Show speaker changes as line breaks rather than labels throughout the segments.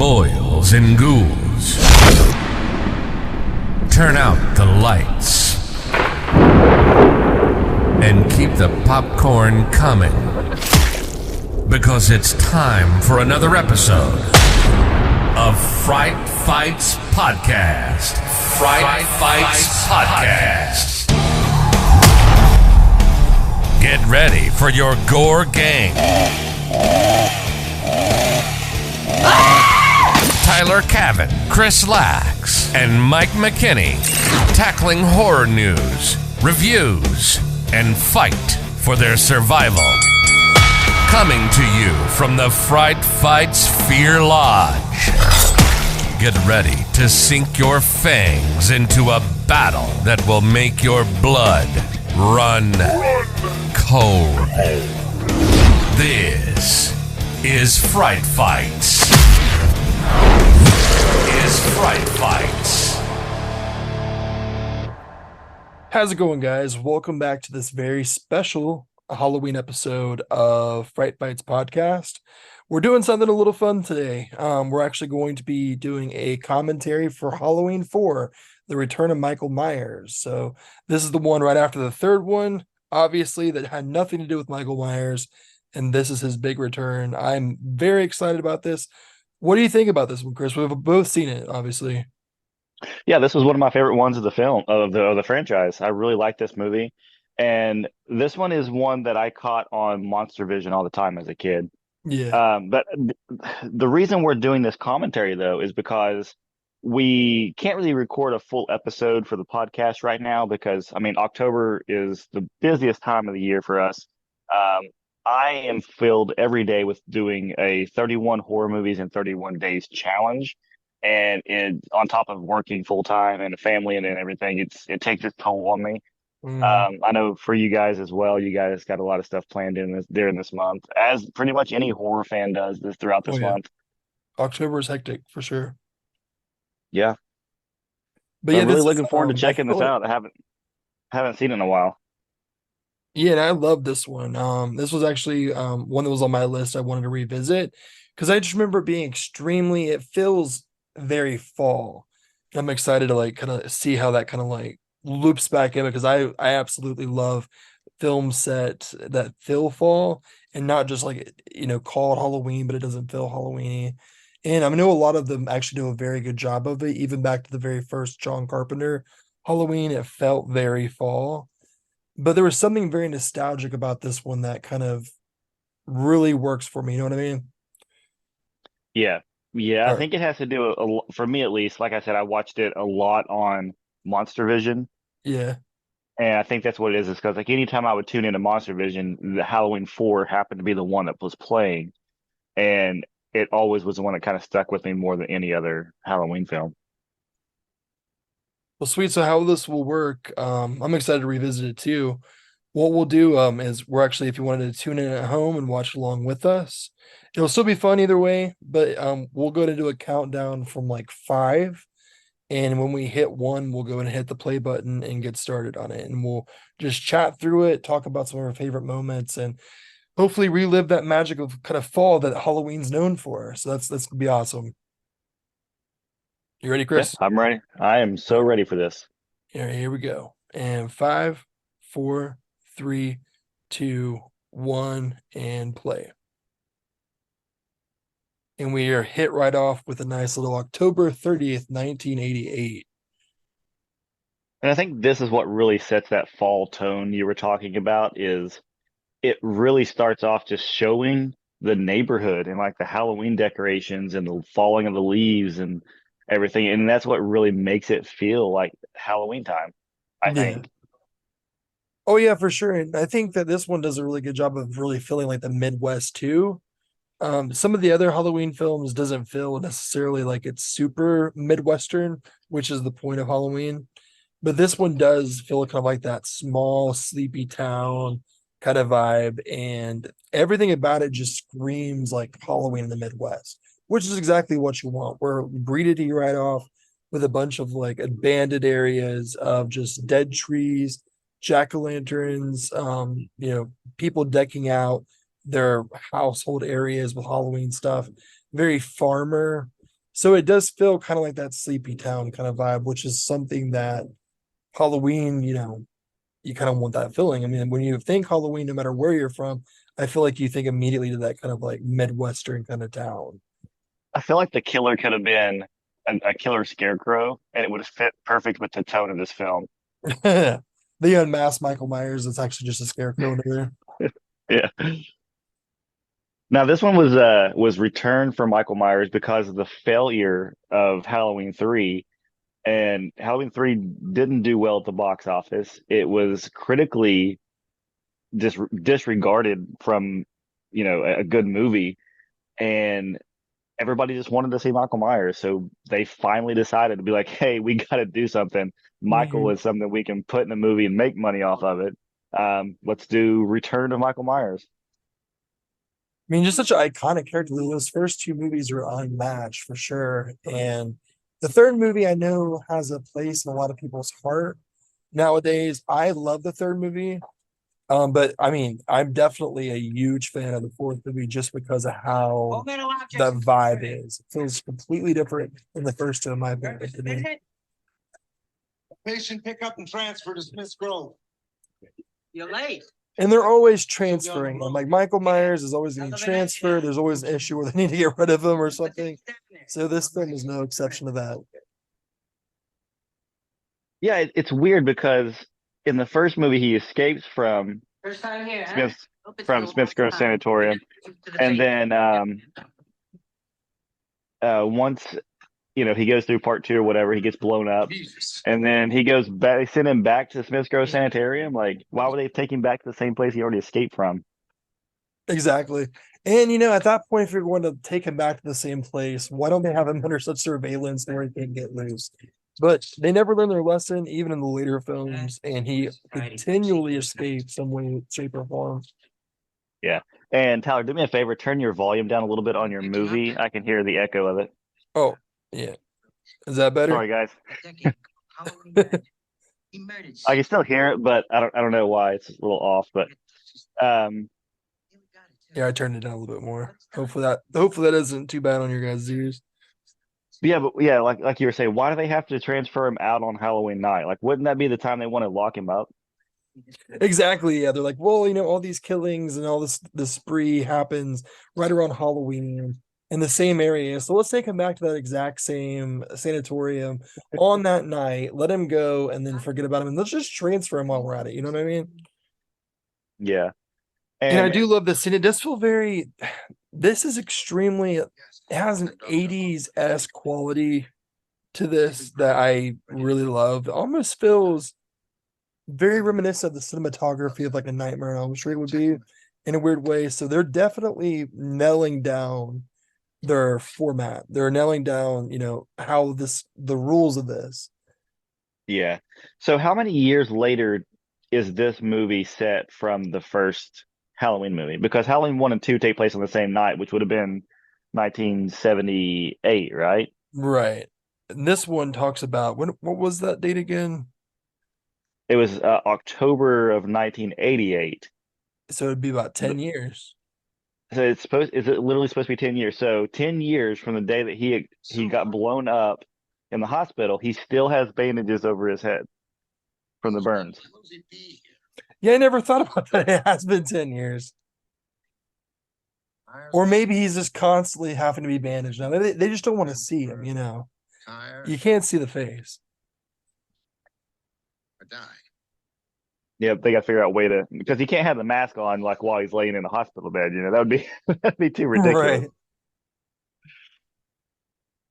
boils and ghouls. Turn out the lights and keep the popcorn coming, because it's time for another episode of Fright Fights Podcast. Fright Fights Podcast. Get ready for your gore gang. Tyler Cavin, Chris Lax, and Mike McKinney tackling horror news, reviews, and fight for their survival. Coming to you from the Fright Fights Fear Lodge. Get ready to sink your fangs into a battle that will make your blood run cold. This is Fright Fights.
How's it going, guys? Welcome back to this very special Halloween episode of Fright Fights Podcast. We're doing something a little fun today. We're actually going to be doing a commentary for Halloween 4, The Return of Michael Myers. So this is the one right after the third one, obviously, that had nothing to do with Michael Myers, and this is his big return. I'm very excited about this. What do you think about this one, Chris? We've both seen it, obviously.
Yeah, this was one of my favorite ones of the film of the franchise. I really like this movie, and this one is one that I caught on Monster Vision all the time as a kid.
Yeah.
But the reason we're doing this commentary though is because we can't really record a full episode for the podcast right now because October is the busiest time of the year for us. I am filled every day with doing a 31 horror movies in 31 days challenge. And on top of working full time and a family and everything, it takes its toll on me. I know for you guys as well, you guys got a lot of stuff planned during this month, as pretty much any horror fan does throughout this month.
October is hectic for sure.
Yeah.
But
so
yeah,
I'm really looking forward to checking this out. I haven't seen it in a while.
Yeah, and I love this one. This was actually one that was on my list I wanted to revisit because I just remember being it feels very fall. I'm excited to kind of see how that kind of loops back in, because I absolutely love film set that feel fall and not just called Halloween, but it doesn't feel Halloweeny. And I know a lot of them actually do a very good job of it. Even back to the very first John Carpenter Halloween, it felt very fall. But there was something very nostalgic about this one that kind of really works for me. You know what I mean?
Yeah. I think it has to do, for me at least, like I said, I watched it a lot on Monster Vision.
Yeah.
And I think that's what it is because anytime I would tune into Monster Vision, the Halloween 4 happened to be the one that was playing. And it always was the one that kind of stuck with me more than any other Halloween film.
Well, sweet. So how this will work, I'm excited to revisit it too. What we'll do is we're actually, if you wanted to tune in at home and watch along with us, it'll still be fun either way, but we'll go to do a countdown from 5. And when we hit 1, we'll go and hit the play button and get started on it. And we'll just chat through it, talk about some of our favorite moments, and hopefully relive that magic of kind of fall that Halloween's known for. So that's gonna be awesome. You ready, Chris?
Yeah, I'm ready. I am so ready for this.
Here we go. And 5, 4, 3, 2, 1, and play. And we are hit right off with a nice little October 30th, 1988.
And I think this is what really sets that fall tone you were talking about, is it really starts off just showing the neighborhood and the Halloween decorations and the falling of the leaves and everything. And that's what really makes it feel like Halloween time, I think.
Oh, yeah, for sure. And I think that this one does a really good job of really feeling like the Midwest too. Some of the other Halloween films doesn't feel necessarily like it's super Midwestern, which is the point of Halloween. But this one does feel kind of like that small, sleepy town kind of vibe. And everything about it just screams like Halloween in the Midwest, which is exactly what you want. We're greeted you right off with a bunch of abandoned areas of just dead trees, jack-o'-lanterns, people decking out their household areas with Halloween stuff. Very farmer, So it does feel kind of like that sleepy town kind of vibe, which is something that Halloween, you kind of want that feeling. I mean, when you think Halloween, no matter where you're from, I feel like you think immediately to that kind of like Midwestern kind of town.
I feel like the killer could have been a killer scarecrow, and it would have fit perfect with the tone of this film.
The unmasked Michael Myers, it's actually just a scarecrow in there.
Yeah. Now this one was returned for Michael Myers because of the failure of Halloween 3, and Halloween 3 didn't do well at the box office. It was critically disregarded from, a good movie, and everybody just wanted to see Michael Myers. So they finally decided to be like, "Hey, we got to do something. Michael
Mhm.
is something we can put in the movie and make money off of it. Let's do Return of Michael Myers."
I mean, just such an iconic character. Those first two movies are unmatched for sure. And the third movie I know has a place in a lot of people's heart nowadays. I love the third movie. But I mean, I'm definitely a huge fan of the fourth movie just because of how the vibe is. It feels completely different than the first two, in my opinion. To me.
Patient pickup and transfer to Smith's Grove. You're late.
And they're always transferring them. Like Michael Myers is always getting transferred. There's always an issue where they need to get rid of him or something. So this film is no exception to that.
Yeah, it's weird because in the first movie he escapes from
First time here, huh?
Smith's Smith's Grove Sanatorium, and then once he goes through part 2 or whatever, he gets blown up, and then he goes back. They send him back to Smith's Grove Sanitarium. Like, why would they take him back to the same place he already escaped from?
Exactly. And at that point, if you're going to take him back to the same place, why don't they have him under such surveillance where he can't get loose? But they never learn their lesson, even in the later films, and he continually escapes some way, shape, or form.
Yeah. And Tyler, do me a favor, turn your volume down a little bit on your movie. I can hear the echo of it.
Oh, yeah. Is that better?
Sorry, guys. I can still hear it, but I don't know why it's a little off. But
Yeah, I turned it down a little bit more. Hopefully that isn't too bad on your guys' ears.
yeah, like you were saying, why do they have to transfer him out on Halloween night? Like, wouldn't that be the time they want to lock him up?
Exactly. Yeah, they're like, well, all these killings and all this spree happens right around Halloween in the same area. So let's take him back to that exact same sanatorium on that night. Let him go and then forget about him. And let's just transfer him while we're at it. You know what I mean?
Yeah.
And I
And
do love this scene. It does feel very, this is extremely, it has an 80s-esque quality to this that I really love. It almost feels very reminiscent of the cinematography of like a Nightmare on Elm Street would be in a weird way. So they're definitely nailing down their format. They're nailing down, how the rules of this.
yeah. So how many years later is this movie set from the first Halloween movie? Because Halloween 1 and 2 take place on the same night, which would have been 1978, right?
Right. And this one talks about what was that date again?
It was October of 1988.
So it'd be about 10 years.
So is it literally supposed to be 10 years? So 10 years from the day that he got blown up in the hospital, he still has bandages over his head from the burns.
Yeah, I never thought about that. It has been 10 years. Or maybe he's just constantly having to be bandaged now. They just don't want to see him, You can't see the face.
Yeah, they got to figure out a way to, because he can't have the mask on like while he's laying in the hospital bed. That would be that'd be too ridiculous.
Right.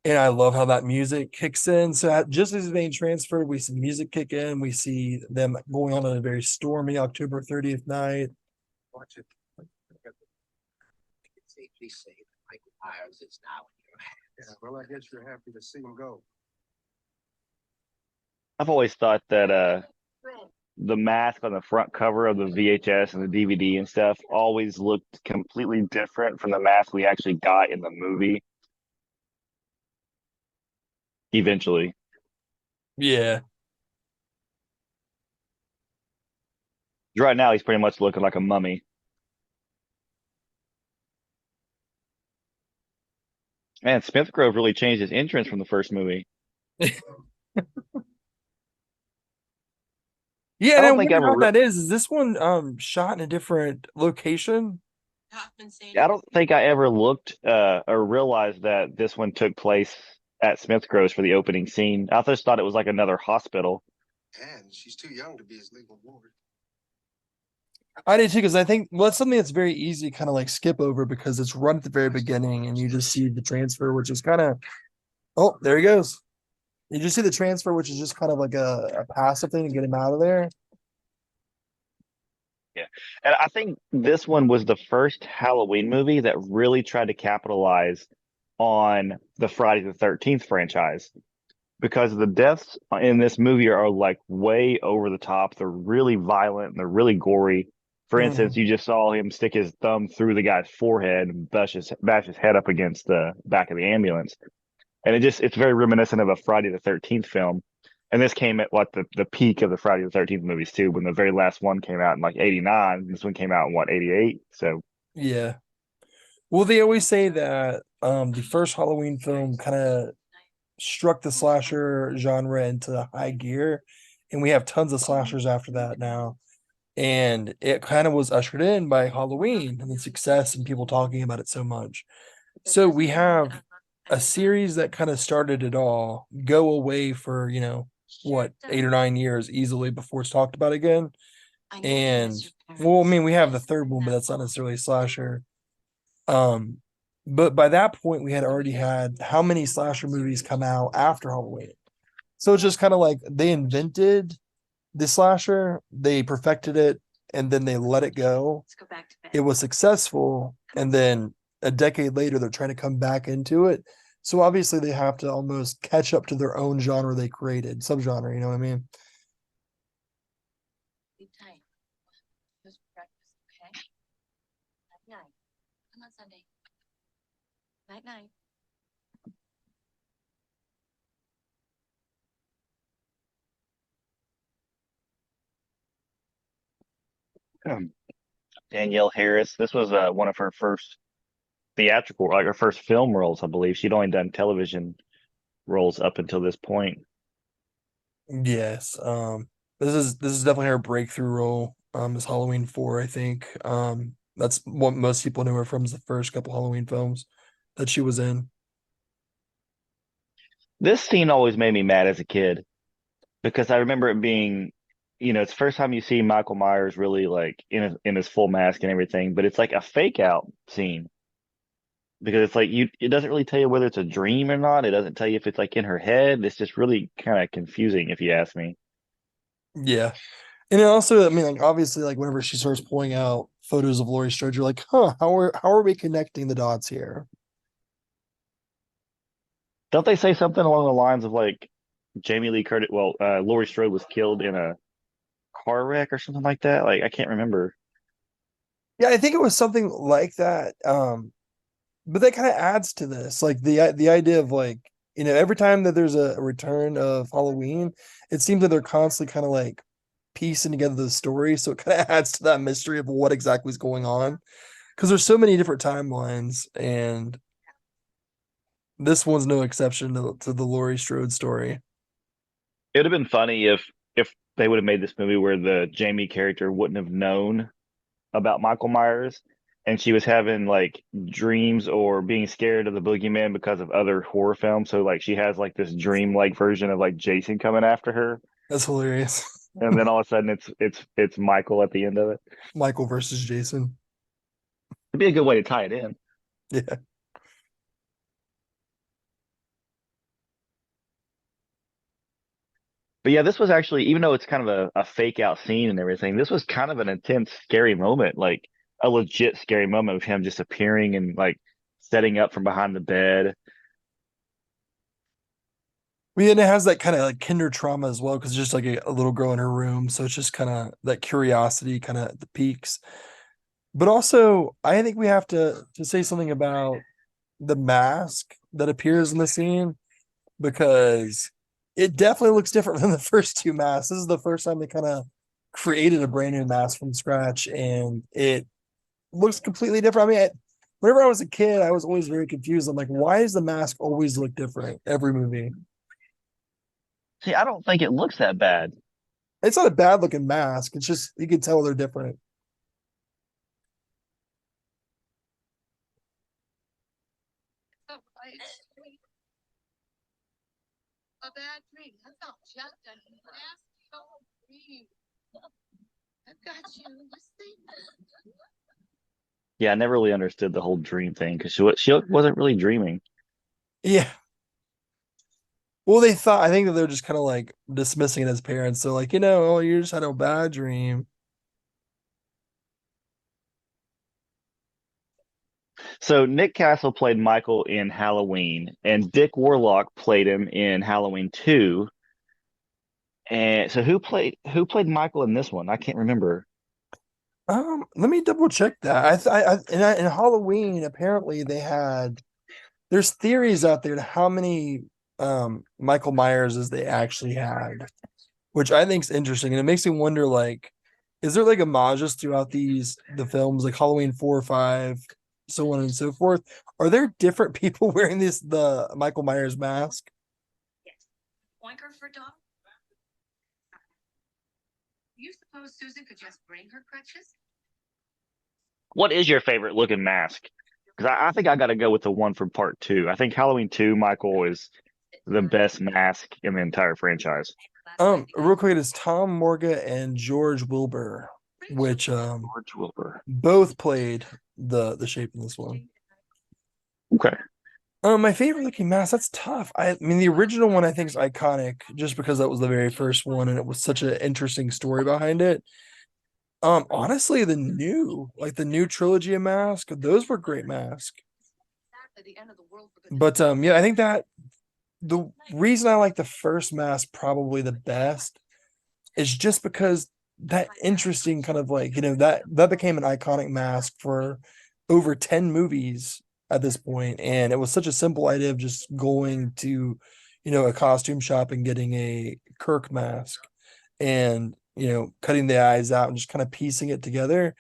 And I love how that music kicks in. So just as he's being transferred, we see music kick in. We see them going on a very stormy October 30th night.
Watch it. Safely say that Michael Myers is now in your hands. Yeah, well, I guess you're happy to see him go.
I've always thought that the mask on the front cover of the VHS and the DVD and stuff always looked completely different from the mask we actually got in the movie. Eventually.
Yeah.
Right now, he's pretty much looking like a mummy. Man, Smith Grove really changed his entrance from the first movie.
Yeah,
I
and I
don't think I
wonder
ever
how that is. Is this one shot in a different location?
I don't think I ever looked or realized that this one took place at Smith Groves for the opening scene. I just thought it was like another hospital.
And she's too young to be his legal ward.
I did too, because I think that's something that's very easy to kind of like skip over because it's run at the very beginning and you just see the transfer, which is kind of, oh, there he goes. You just see the transfer, which is just kind of like a passive thing to get him out of there.
Yeah. And I think this one was the first Halloween movie that really tried to capitalize on the Friday the 13th franchise because the deaths in this movie are like way over the top. They're really violent and they're really gory. For instance, you just saw him stick his thumb through the guy's forehead and bash his head up against the back of the ambulance. And it's very reminiscent of a Friday the 13th film. And this came at what the peak of the Friday the 13th movies too, when the very last one came out in like 89. This one came out in what, 88? So
Yeah. Well, they always say that the first Halloween film kind of struck the slasher genre into high gear, and we have tons of slashers after that now. And it kind of was ushered in by Halloween and the success and people talking about it so much. So we have a series that kind of started it all go away for, what, 8 or 9 years easily before it's talked about again. And well, I mean, we have the third one, but that's not necessarily a slasher. Um, but by that point, we had already had how many slasher movies come out after Halloween? So it's just kind of like they invented the slasher, they perfected it, and then they let it go. It was successful, and then a decade later, they're trying to come back into it. So obviously, they have to almost catch up to their own genre they created, subgenre. You know what I mean?
Night night.
Danielle Harris, this was one of her first theatrical, like her first film roles, I believe. She'd only done television roles up until this point.
Yes. This is definitely her breakthrough role. Is Halloween 4, I think. That's what most people knew her from, is the first couple Halloween films that she was in.
This scene always made me mad as a kid because I remember it being, it's the first time you see Michael Myers really like in his full mask and everything, but it's like a fake out scene because it's like it doesn't really tell you whether it's a dream or not. It doesn't tell you if it's like in her head. It's just really kind of confusing if you ask me.
Yeah. And it also, I mean, like obviously, like whenever she starts pulling out photos of Laurie Strode, you're like, huh, how are we connecting the dots here?
Don't they say something along the lines of like Jamie Lee Curtis? Well, Laurie Strode was killed in a car wreck or something like that. Like I can't remember.
Yeah, I think it was something like that. But that kind of adds to this, like the idea of like, every time that there's a return of Halloween, it seems that they're constantly kind of like piecing together the story. So it kind of adds to that mystery of what exactly is going on. Because there's so many different timelines, and this one's no exception to the Laurie Strode story.
It would have been funny if they would have made this movie where the Jamie character wouldn't have known about Michael Myers and she was having like dreams or being scared of the boogeyman because of other horror films. So like she has like this dream-like version of like Jason coming after her,
That's hilarious.
and then all of a sudden it's Michael at the end of it.
Michael versus Jason.
It'd be a good way to tie it in.
Yeah.
But yeah, this was actually, even though it's kind of a fake out scene and everything, this was kind of an intense, scary moment, like a legit scary moment of him just appearing and like setting up from behind the bed.
Well, yeah, and it has that kind of like kinder trauma as well, because it's just like a little girl in her room. So it's just kind of that curiosity kind of the peaks. But also, I think we have to say something about the mask that appears in the scene, because it definitely looks different than the first two masks. This is the first time they kind of created a brand new mask from scratch, and it looks completely different. I mean, whenever I was a kid, I was always very confused. I'm like, why does the mask always look different every movie?
See, I don't think it looks that bad.
It's not a bad looking mask. It's just you can tell they're different.
A bad dream. That's not just a nasty old dream. I've got you. Listen.
Yeah, I never really understood the whole dream thing because she wasn't really dreaming.
Yeah. Well, they thought I think that they're just kind of like dismissing it as parents. So like, oh, you just had a bad dream.
So Nick Castle played Michael in Halloween, and Dick Warlock played him in Halloween 2. And so who played Michael in this one? I can't remember.
Let me double check that. In Halloween, apparently there's theories out there to how many Michael Myers as they actually had, which I think is interesting, and it makes me wonder, like, is there like homages throughout the films, like Halloween 4 or 5, so on and so forth? Are there different people wearing the Michael Myers mask?
Yes. Oinker for dog? You suppose Susan could just bring her crutches?
What is your favorite looking mask? Because I think I got to go with the one from part 2. I think Halloween 2, Michael is the best mask in the entire franchise.
Real quick, it's Tom Morga and George Wilbur, which
George Wilbur.
both played the shape in this one.
Okay.
My favorite looking mask, that's tough. I mean, the original one I think is iconic just because that was the very first one and it was such an interesting story behind it. Honestly, the new trilogy of mask, those were great masks. But yeah, I think that the reason I like the first mask probably the best is just because that interesting kind of like, that became an iconic mask for over 10 movies at this point, and it was such a simple idea of just going to, a costume shop and getting a Kirk mask and, cutting the eyes out and just kind of piecing it together,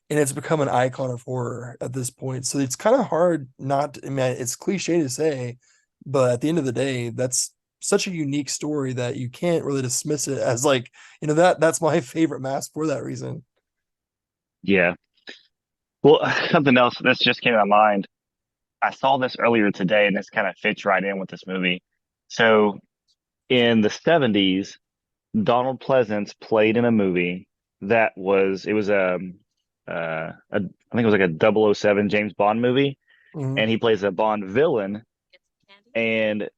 and it's become an icon of horror at this point. So it's kind of hard not to, I mean, it's cliche to say, but at the end of the day, that's such a unique story that you can't really dismiss it as like, that's my favorite mask for that reason.
Yeah. Well, something else that just came to my mind. I saw this earlier today, and this kind of fits right in with this movie. So, in the 70s, Donald Pleasance played in a movie that was I think it was like a 007 James Bond movie,
Mhm.
and he plays a Bond villain, and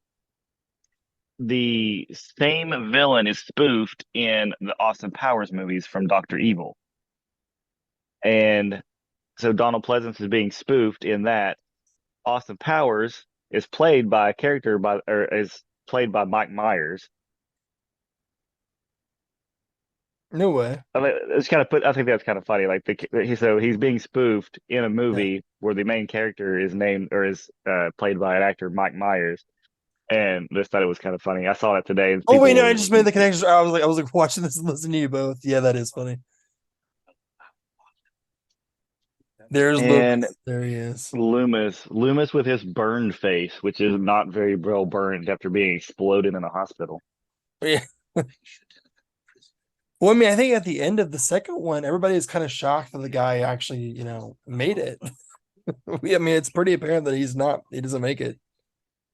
the same villain is spoofed in the Austin Powers movies from Doctor Evil. And so Donald Pleasance is being spoofed in that. Austin Powers is played by Mike Myers.
No way.
I mean, I think that's kind of funny. Like he's being spoofed in a movie where the main character is named or is played by an actor, Mike Myers, and just thought it was kind of funny. I saw that today. And
Oh wait, no, I just made the connection. I was like watching this and listening to you both. Yeah, that is funny. There's Loomis. There he is.
Loomis with his burned face, which is not very well burned after being exploded in a hospital.
Yeah. Well, I mean, I think at the end of the second one, everybody is kind of shocked that the guy actually, made it. I mean, it's pretty apparent that he doesn't make it.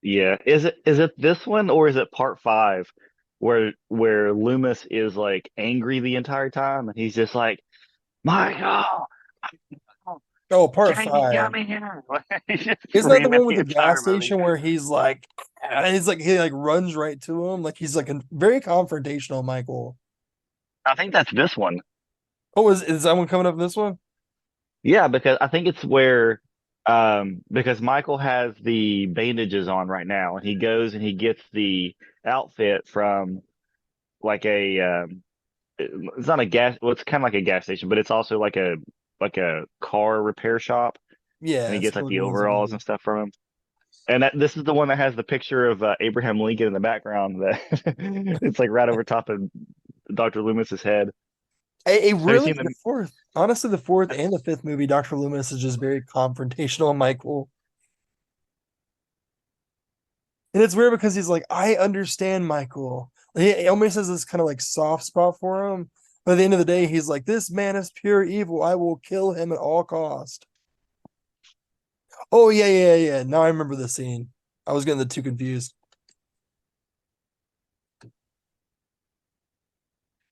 Yeah. Is it this one or is it part 5 where Loomis is like angry the entire time and he's just like, Michael.
Oh, part
Jamie,
5.
come here.
Isn't that the one with the
entire
gas station
movie.
where he runs right to him? Like he's like a very confrontational Michael.
I think that's this one.
Oh, is that one coming up in this one?
Yeah, because I think it's where because Michael has the bandages on right now and he goes and he gets the outfit from like it's not a gas well, it's kind of like a gas station, but it's also like a car repair shop.
Yeah,
And he gets like the
one of those
overalls
movies.
and stuff from him. And this is the one that has the picture of Abraham Lincoln in the background. That it's like right over top of Dr. Loomis's head.
A
Have you
really
seen the
fourth. Honestly, the fourth and the fifth movie, Dr. Loomis is just very confrontational with Michael. And it's weird because he's like, I understand Michael. He almost has this kind of like soft spot for him. But at the end of the day, he's like, this man is pure evil. I will kill him at all cost. Oh, yeah. Now I remember the scene. I was getting the two confused.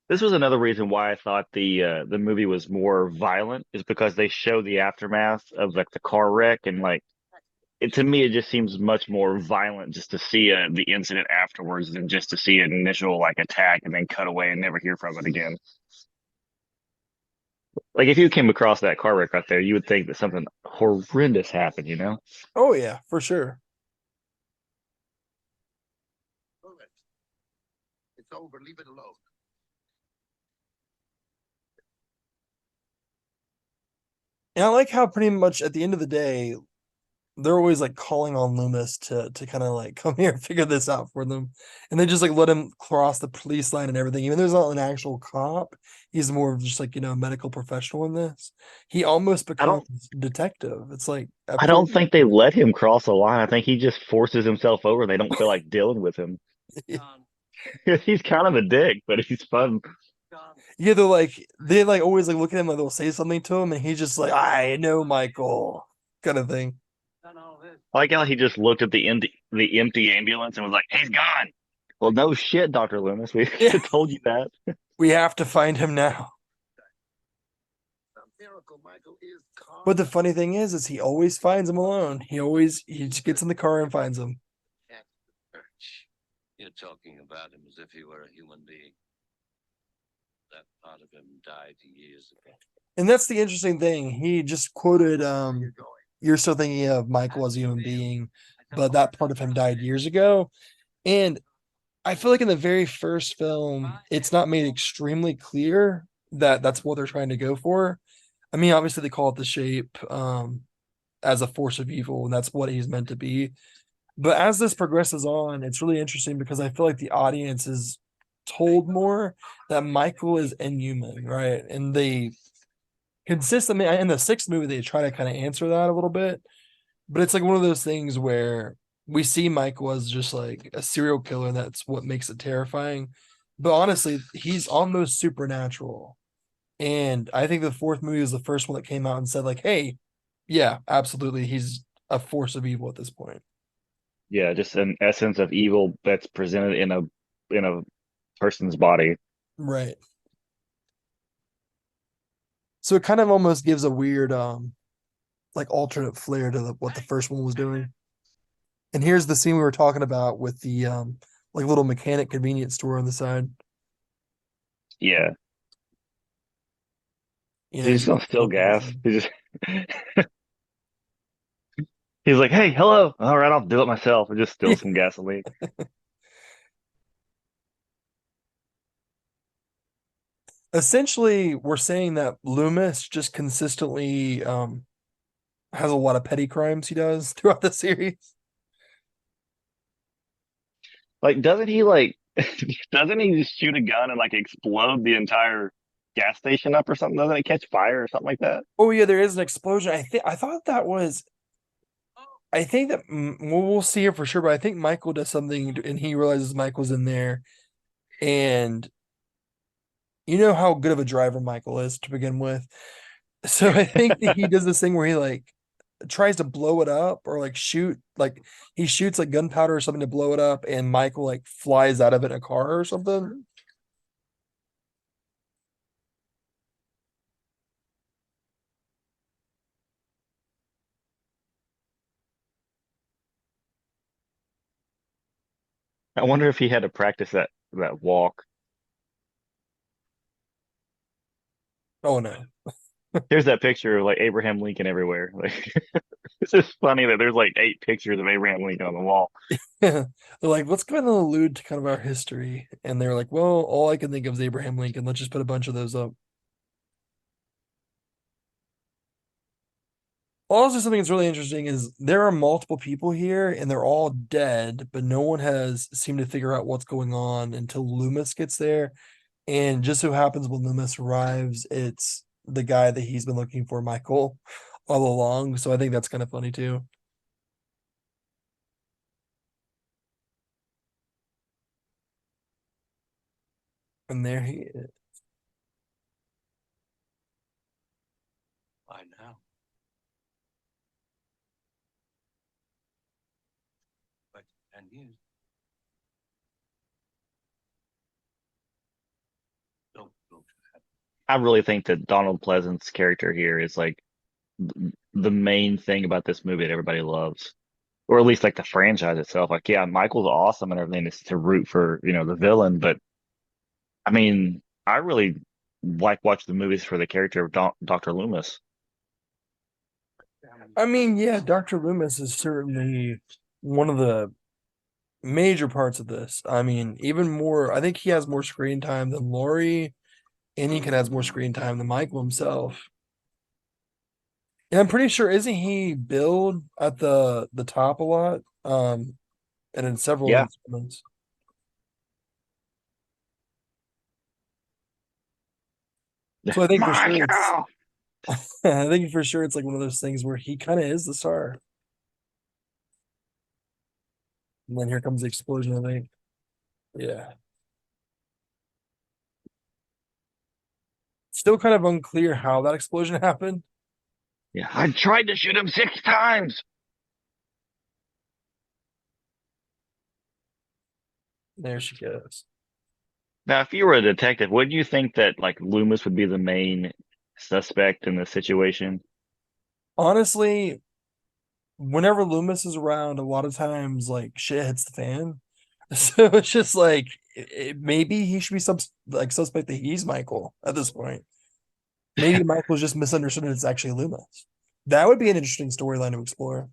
This was another reason why I thought the movie was more violent, is because they show the aftermath of like the car wreck, and like to me it just seems much more violent just to see the incident afterwards than just to see an initial like attack and then cut away and never hear from it again. Like if you came across that car wreck right there, you would think that something horrendous happened, you know?
Oh, yeah, for sure.
It's over. Leave it alone.
And I like how pretty much at the end of the day, they're always like calling on Loomis to kind of like come here and figure this out for them. And they just like let him cross the police line and everything. Even though he's not an actual cop, he's more of just like, a medical professional in this. He almost
I don't
becomes detective. It's like
I don't think they let him cross the line. I think he just forces himself over. They don't feel like dealing with him. He's kind of a dick, but he's fun.
Yeah, they always like look at him like they'll say something to him and he's just like, I know Michael kind of thing.
I like how he just looked at the empty ambulance and was like, "He's gone." Well, no shit, Dr. Loomis. We
Yeah.
told you that.
We have to find him now.
The miracle, Michael, is calm.
But the funny thing is he always finds him alone. He just gets in the car and finds him.
You're talking about him as if he were a human being. That part of him died years ago.
And that's the interesting thing. He just quoted, you're still thinking of Michael as a human being, but that part of him died years ago. And I feel like in the very first film, it's not made extremely clear that that's what they're trying to go for. I mean, obviously they call it the shape as a force of evil, and that's what he's meant to be. But as this progresses on, it's really interesting because I feel like the audience is told more that Michael is inhuman, right? And they consistently in the sixth movie they try to kind of answer that a little bit, but it's like one of those things where we see Michael as just like a serial killer, and that's what makes it terrifying. But honestly, he's almost supernatural. And I think the fourth movie was the first one that came out and said, like, hey, yeah, absolutely, he's a force of evil at this point.
Yeah, just an essence of evil that's presented in a person's body.
Right. So it kind of almost gives a weird like alternate flair to what the first one was doing. And here's the scene we were talking about with the like little mechanic convenience store on the side.
Yeah,
You
he's gonna steal gas. He's like, "Hey, hello. All right, I'll do it myself and just steal some gasoline."
Essentially, we're saying that Loomis just consistently has a lot of petty crimes he does throughout the series.
Like, doesn't he just shoot a gun and like explode the entire gas station up or something? Doesn't it catch fire or something like that?
Oh yeah, there is an explosion. I thought that was. I think that we'll see it for sure, but I think Michael does something and he realizes Michael's in there, and you know how good of a driver Michael is to begin with. So I think that he does this thing where he like tries to blow it up or like he shoots like gunpowder or something to blow it up, and Michael like flies out of it in a car or something.
I wonder if he had to practice that walk.
Oh no.
There's that picture of like Abraham Lincoln everywhere. Like it's just funny that there's like 8 pictures of Abraham Lincoln on the wall.
They're like, let's go ahead and allude to kind of our history. And they're like, well, all I can think of is Abraham Lincoln. Let's just put a bunch of those up. Also, something that's really interesting is there are multiple people here and they're all dead, but no one has seemed to figure out what's going on until Loomis gets there. And just so happens when Loomis arrives, it's the guy that he's been looking for, Michael, all along. So I think that's kind of funny too. And there he is.
I know. But and you don't go to heaven.
I really think that Donald Pleasant's character here is like the main thing about this movie that everybody loves, or at least like the franchise itself. Like, yeah, Michael's awesome and everything is to root for, the villain, but I mean, I really like watching the movies for the character of Dr. Loomis.
I mean, yeah, Dr. Loomis is certainly one of the major parts of this. I mean, even more, I think he has more screen time than Laurie, and he can has more screen time than Michael himself. And I'm pretty sure, isn't he billed at the top a lot? And in several
Yeah.
instruments. So I think for sure it's
Michael!
I think for sure it's like one of those things where he kind of is the star. And then here comes the explosion, I think. Yeah. Still kind of unclear how that explosion happened.
Yeah, I tried to shoot him 6 times.
There she goes.
Now, if you were a detective, wouldn't you think that like Loomis would be the main suspect in this situation?
Honestly, whenever Loomis is around, a lot of times like shit hits the fan. So it's just like maybe he should be like suspect that he's Michael at this point. Maybe Michael's just misunderstood and it's actually Loomis. That would be an interesting storyline to explore.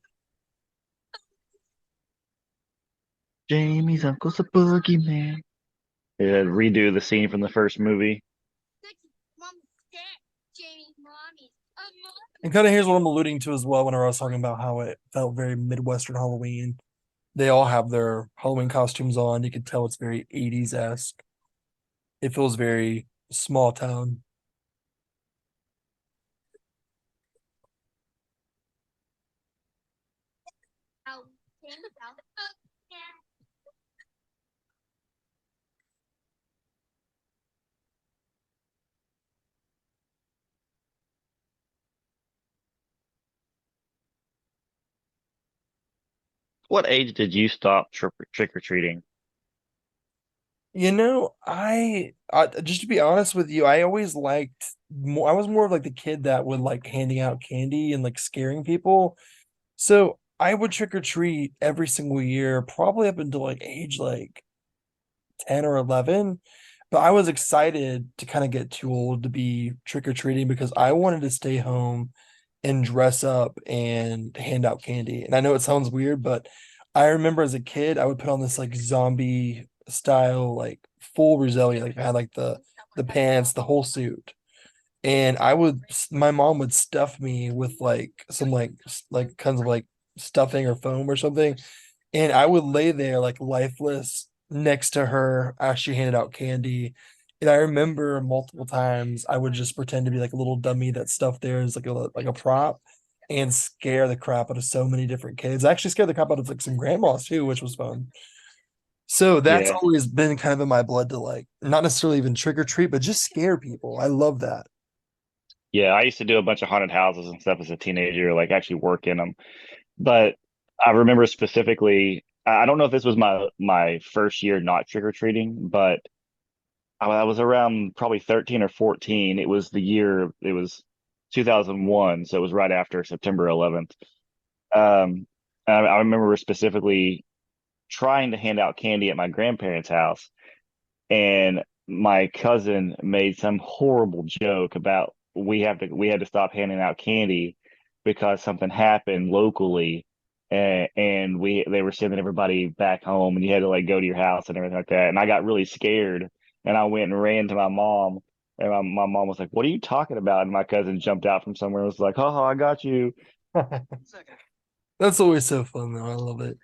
Jamie's uncle's a boogeyman. Yeah, redo the scene from the first movie.
And kind of here's what I'm alluding to as well whenever I was talking about how it felt very Midwestern Halloween. They all have their Halloween costumes on. You can tell it's very 80s-esque. It feels very small town.
What age did you stop trick or treating?
I just to be honest with you, I always liked more. I was more of like the kid that would like handing out candy and like scaring people. So I would trick or treat every single year, probably up until like age like 10 or 11. But I was excited to kind of get too old to be trick or treating because I wanted to stay home and dress up and hand out candy. And I know it sounds weird, but I remember as a kid, I would put on this like zombie style, like full regalia, like I had like the pants, the whole suit. And my mom would stuff me with like some like kinds of like stuffing or foam or something, and I would lay there like lifeless next to her as she handed out candy. And I remember multiple times I would just pretend to be like a little dummy that stuffed there as like a prop and scare the crap out of so many different kids. I actually scared the crap out of like some grandmas too, which was fun. So that's
Yeah.
always been kind of in my blood to like not necessarily even trick or treat, but just scare people. I love that.
Yeah, I used to do a bunch of haunted houses and stuff as a teenager, like actually work in them. But I remember specifically, I don't know if this was my first year not trick or treating, but I was around probably 13 or 14. It was 2001, so it was right after September 11th. I remember specifically trying to hand out candy at my grandparents' house, and my cousin made some horrible joke about we had to stop handing out candy because something happened locally, and they were sending everybody back home, and you had to like go to your house and everything like that. And I got really scared, and I went and ran to my mom. And my mom was like, "What are you talking about?" And my cousin jumped out from somewhere and was like, "Ha ha, I got you."
That's always so fun though. I love it.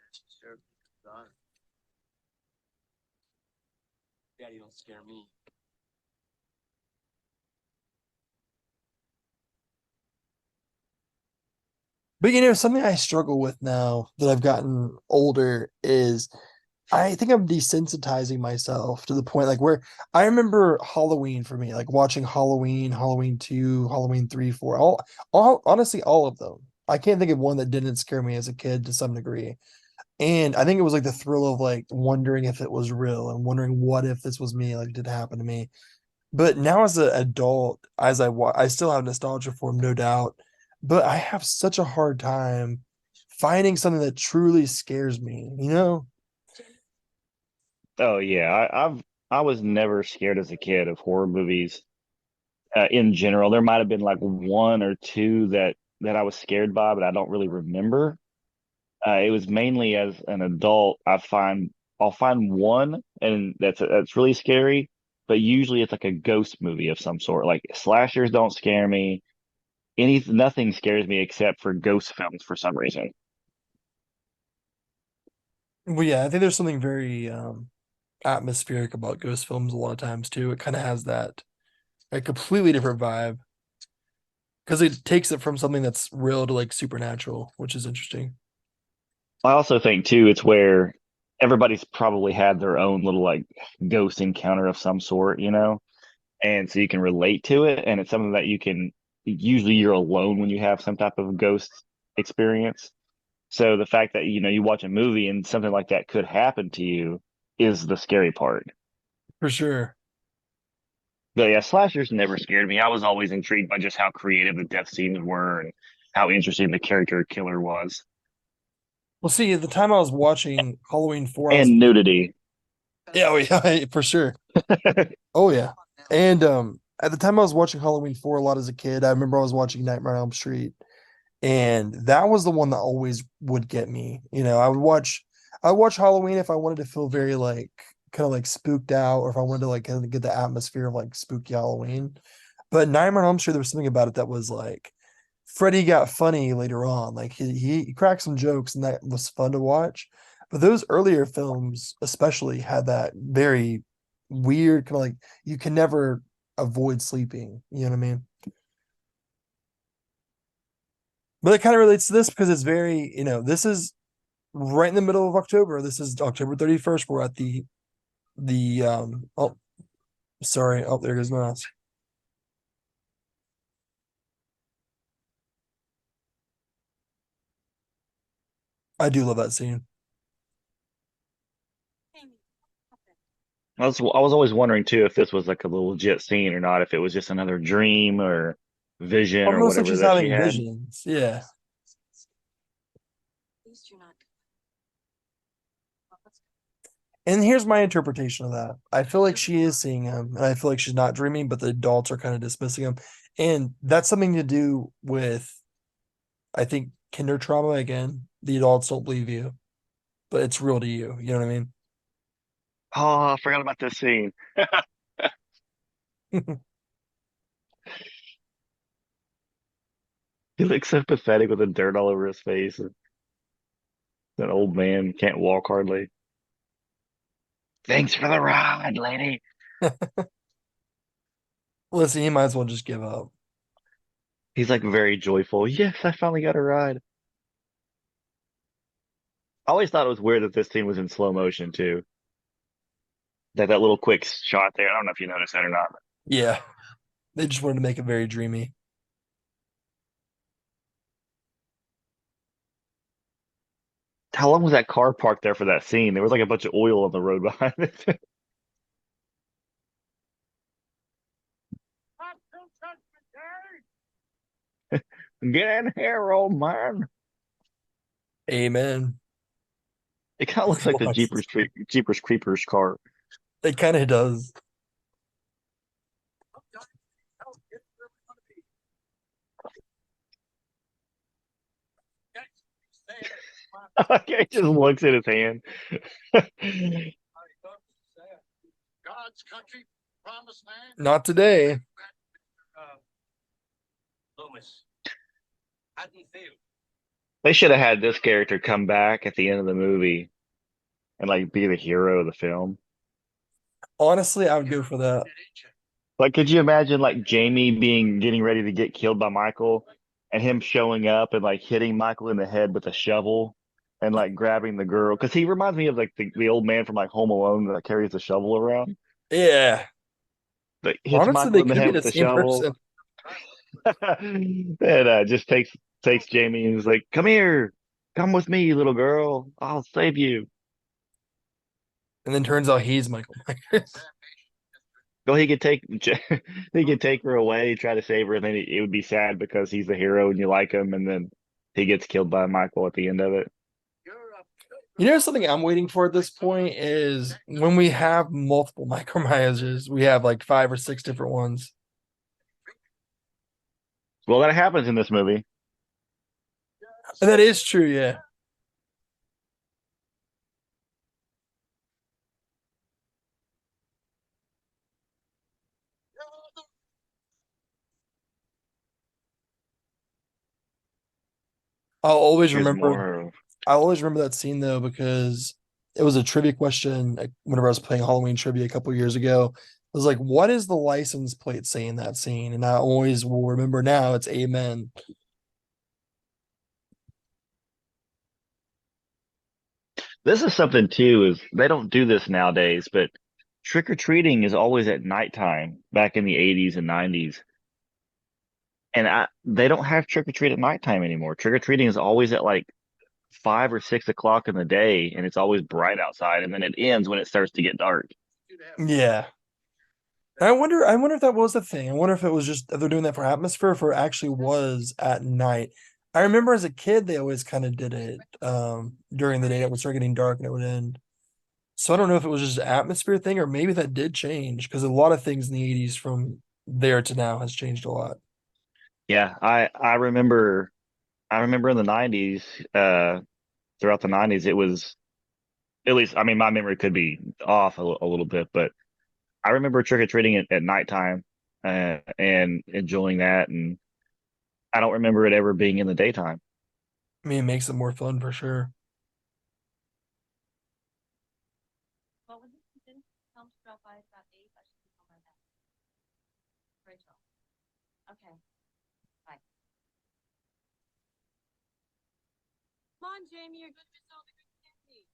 Daddy don't scare me.
But you know, something I struggle with now that I've gotten older is I think I'm desensitizing myself to the point like where I remember Halloween for me, like watching Halloween, Halloween 2, Halloween 3, 4, all honestly, all of them. I can't think of one that didn't scare me as a kid to some degree. And I think it was like the thrill of like wondering if it was real and wondering what if this was me, like did it happen to me. But now as an adult, as I still have nostalgia for them, no doubt. But I have such a hard time finding something that truly scares me, you know?
Oh yeah, I was never scared as a kid of horror movies in general. There might have been like one or two that I was scared by, but I don't really remember. It was mainly as an adult. I'll find one, and that's really scary. But usually it's like a ghost movie of some sort. Like slashers don't scare me. Nothing scares me except for ghost films for some reason.
Well, yeah, I think there's something very atmospheric about ghost films a lot of times too. It kind of has that a completely different vibe because it takes it from something that's real to like supernatural, which is interesting.
I also think too, it's where everybody's probably had their own little like ghost encounter of some sort, you know? And so you can relate to it, and it's something that you can usually you're alone when you have some type of ghost experience. So the fact that you watch a movie and something like that could happen to you is the scary part.
For sure.
But yeah, slashers never scared me. I was always intrigued by just how creative the death scenes were and how interesting the character killer was.
Well, see, at the time I was watching Halloween 4, I was
And nudity.
yeah, oh, yeah, for sure. Oh yeah. And at the time I was watching Halloween 4 a lot as a kid, I remember I was watching Nightmare on Elm Street, and that was the one that always would get me. You know, I would watch Halloween if I wanted to feel very like kind of like spooked out, or if I wanted to like kind of get the atmosphere of like spooky Halloween. But Nightmare on Elm Street, there was something about it that was like Freddy got funny later on. Like he cracked some jokes and that was fun to watch. But those earlier films especially had that very weird kind of like you can never avoid sleeping. You know what I mean? But it kind of relates to this because it's very, this is right in the middle of October. This is October 31st. We're at the oh, sorry. Oh, there goes my mouse. I do love that scene.
I was always wondering too if this was like a legit scene or not, if it was just another dream or vision or
Almost like
whatever
she's
that she
having
had.
visions. Yeah. And here's my interpretation of that. I feel like she is seeing him, and I feel like she's not dreaming, but the adults are kind of dismissing him. And that's something to do with, I think, kinder trauma again. The adults don't believe you, but it's real to you. You know what I
Oh, I forgot about this scene.
mean?
He looks so pathetic with the dirt all over his face. That old man can't walk hardly. Thanks for the ride, lady.
Listen, he might as well just give up.
He's like very joyful. Yes, I finally got a ride. I always thought it was weird that this scene was in slow motion too. That little quick shot there. I don't know if you noticed that or not.
Yeah. They just wanted to make it very dreamy.
How long was that car parked there for that scene? There was like a bunch of oil on the road behind it. Get in here, old man.
Amen.
It kind of looks like the Jeepers Creepers car.
It kind of does.
Okay, he just looks at his hand.
God's country, promised land.
Not today.
Loomis. How do you feel?
They should have had this character come back at the end of the movie and like be the hero of the film.
Honestly, I would go for that.
Like, could you imagine like Jamie getting ready to get killed by Michael, and him showing up and like hitting Michael in the head with a shovel and like grabbing the girl because he reminds me of like the old man from like Home Alone that carries the shovel around.
Yeah.
Like hits
Honestly,
Michael
they
in the
could be
head
the
with the
same
shovel,
person.
and just takes Jamie and is like, "Come here, come with me, little girl. I'll save you."
And then turns out he's Michael Myers.
Well, he could take he could take her away, try to save her, and then it would be sad because he's the hero and you like him, and then he gets killed by Michael at the end of it.
You know, something I'm waiting for at this point is when we have multiple Michael Myers, we have like 5 or 6 different ones.
Well, that happens in this movie.
And that is true, yeah. I'll always
There's
remember
more.
I always remember that scene though because it was a trivia question whenever I was playing Halloween trivia a couple years ago. I was like, "What is the license plate say in that scene?" And I always will remember now. It's Amen.
This is something too, is they don't do this nowadays, but trick or treating is always at nighttime back in the 80s and 90s. And they don't have trick or treat at nighttime anymore. Trick or treating is always at like 5 or 6 o'clock in the day, and it's always bright outside, and then it ends when it starts to get dark.
Yeah. And I wonder if that was the thing. I wonder if it was just if they're doing that for atmosphere, if it actually was at night. I remember as a kid they always kind of did it during the day. It would start getting dark and it would end. So I don't know if it was just an atmosphere thing or maybe that did change because a lot of things in the 80s from there to now has changed a lot.
Yeah, I remember in the 90s, throughout the 90s, it was at least, I mean, my memory could be off a little bit, but I remember trick or treating at nighttime, and enjoying that. And I don't remember it ever being in the daytime.
I mean, it makes it more fun for sure.
What was it? Didn't tell him to drop by about 8. I should call my back. Rachel. Okay. Bye. Come on, Jamie. You're good to miss all the good candy.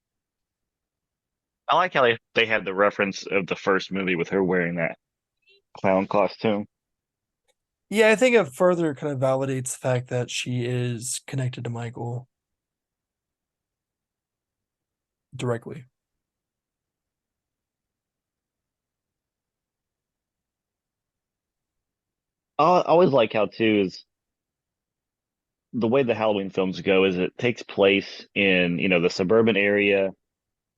I like how they had the reference of the first movie with her wearing that clown costume.
Yeah, I think it further kind of validates the fact that she is connected to Michael directly.
I always like how too is the way the Halloween films go is it takes place in, the suburban area,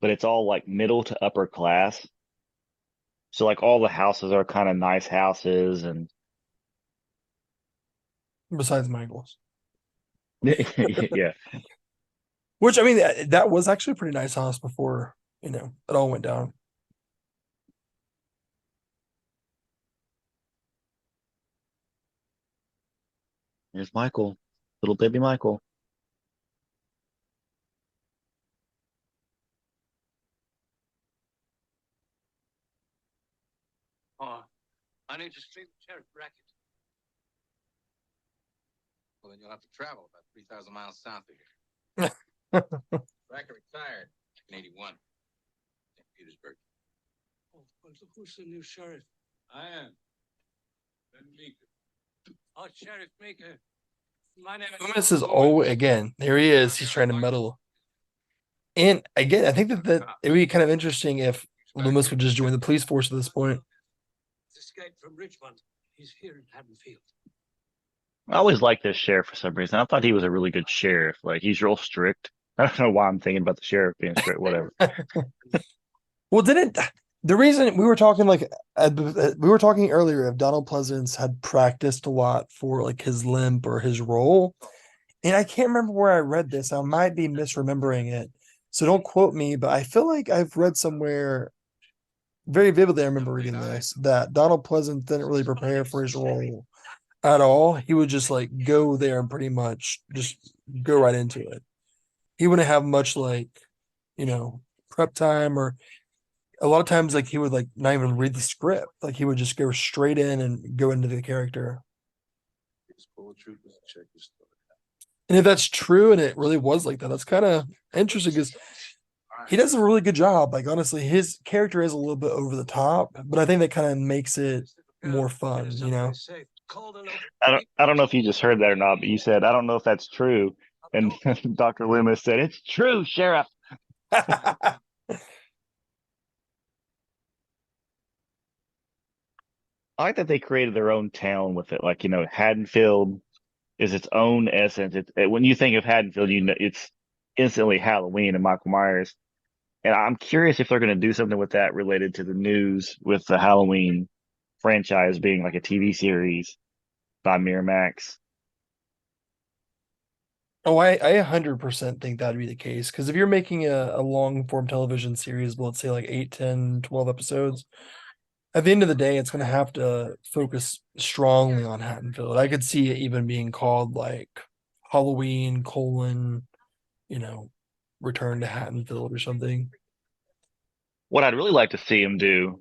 but it's all like middle to upper class. So like all the houses are kind of nice houses and
Besides Michael's.
yeah.
Which I mean that was actually a pretty nice house before, it all went down.
There's Michael, little baby Michael.
Oh, I need to stream the sheriff racket.
Well, then you'll have to travel about 3,000 miles south of here. Racker retired in 81. St. Petersburg.
Oh, who's the new sheriff?
I am. Ben Meeker.
Oh, Sheriff Meeker. My name
Loomis is again. There he is. He's trying to meddle. And again, I think that it would be kind of interesting if Loomis would just join the police force at this point.
Escaped from Richmond. He's here in Haddonfield.
I always liked this sheriff for some reason. I thought he was a really good sheriff. Like he's real strict. I don't know why I'm thinking about the sheriff being strict. Whatever.
Well, didn't the reason we were talking we were talking earlier if Donald Pleasance had practiced a lot for like his limp or his role, and I can't remember where I read this. I might be misremembering it, so don't quote me. But I feel like I've read somewhere very vividly. I remember reading this that Donald Pleasance didn't really prepare for his role at all. He would just like go there and pretty much just go right into it. He wouldn't have much like, prep time or a lot of times like he would like not even read the script. Like he would just go straight in and go into the character.
whole truth was to check your story.
And if that's true and it really was like that, that's kind of interesting because he does a really good job. Like, honestly, his character is a little bit over the top, but I think that kind of makes it more fun, you know?
I don't know if you just heard that or not, but you said, I don't know if that's true. And Dr. Loomis said, it's true, Sheriff. I like that they created their own town with it. Like, Haddonfield is its own essence. When you think of Haddonfield, it's instantly Halloween and Michael Myers. And I'm curious if they're going to do something with that related to the news with the Halloween franchise being like a TV series by Miramax.
Oh, I 100% think that'd be the case. Because if you're making a long form television series, let's say like 8, 10, 12 episodes, at the end of the day, it's going to have to focus strongly on Haddonfield. I could see it even being called like Halloween colon, you know, Return to Haddonfield or something.
What I'd really like to see him do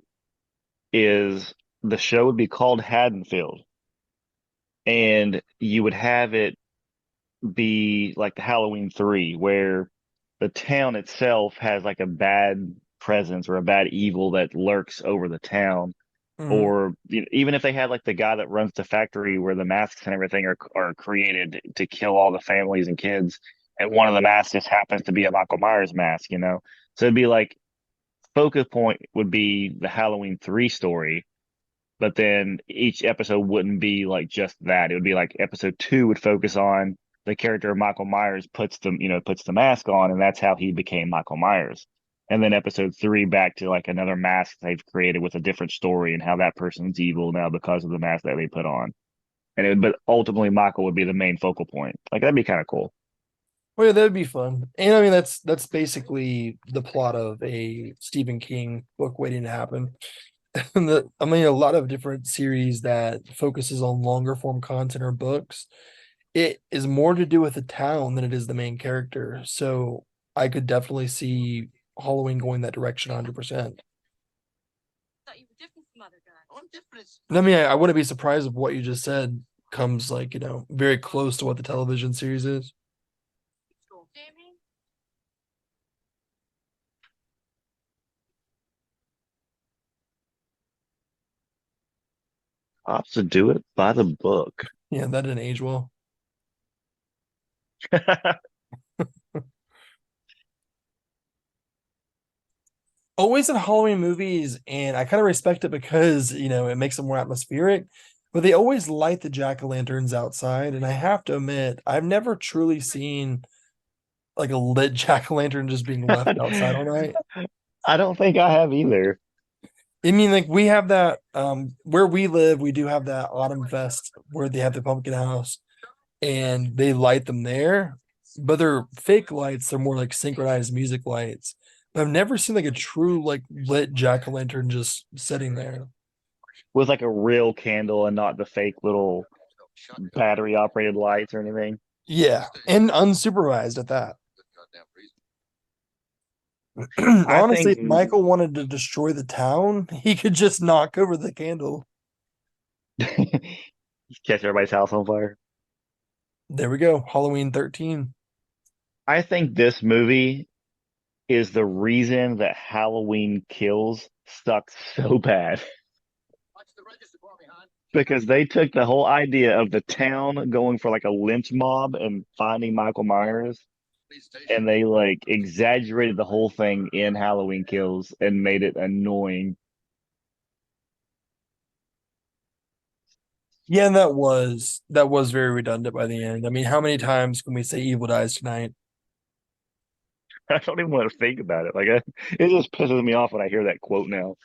is the show would be called Haddonfield, and you would have it be like the Halloween 3, where the town itself has like a bad presence or a bad evil that lurks over the town.
Mhm.
Or even if they had like the guy that runs the factory where the masks and everything are created to kill all the families and kids, and one of the masks just happens to be a Michael Myers mask. So it'd be like focus point would be the Halloween 3 story, but then each episode wouldn't be like just that. It would be like episode 2 would focus on the character of Michael Myers puts the mask on, and that's how he became Michael Myers. And then episode 3 back to like another mask they've created with a different story and how that person's evil now because of the mask that they put on. But ultimately Michael would be the main focal point. Like that'd be kind of cool.
Well, yeah, that'd be fun. And I mean, that's basically the plot of a Stephen King book waiting to happen. And I mean, a lot of different series that focuses on longer form content or books, it is more to do with the town than it is the main character. So I could definitely see Halloween going that direction 100%.
Thought you were different from other guys.
Oh, I'm different.
And I mean, I wouldn't be surprised if what you just said comes like, very close to what the television series is.
Jamie?
Opts to do it by the book.
Yeah, that didn't age well. Always in Halloween movies, and I kind of respect it because, it makes them more atmospheric, but they always light the jack-o'-lanterns outside. And I have to admit, I've never truly seen like a lit jack-o'-lantern just being left outside all night.
I don't think I have either.
I mean, like we have that where we live, we do have that Autumn Fest where they have the pumpkin house and they light them there, but they're fake lights, they're more like synchronized music lights. But I've never seen like a true like lit jack-o'-lantern just sitting there.
With like a real candle and not the fake little battery operated lights or anything.
Yeah, and unsupervised at that.
I
Honestly,
think
if Michael wanted to destroy the town, he could just knock over the candle.
catch everybody's house on fire.
There we go. Halloween 13.
I think this movie is the reason that Halloween Kills sucked so bad. Because they took the whole idea of the town going for like a lynch mob and finding Michael Myers, and they like exaggerated the whole thing in Halloween Kills and made it annoying.
Yeah, and that was very redundant by the end. I mean, how many times can we say evil dies tonight?
I don't even want to think about it. It just pisses me off when I hear that quote now.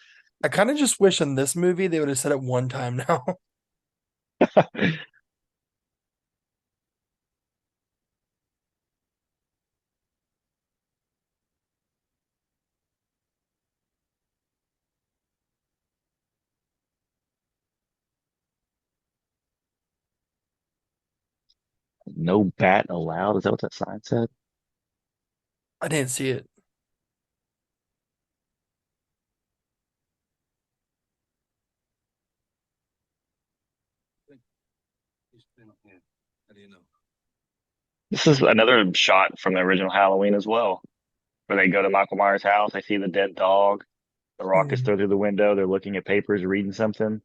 I kind of just wish in this movie they would have said it one time now.
No bat allowed. Is that what that sign said?
I didn't see it.
He's been here. do you know?
This is another shot from the original Halloween as well, where they go to Michael Myers' house. They see the dead dog. The rock is thrown through the window. They're looking at papers, reading something.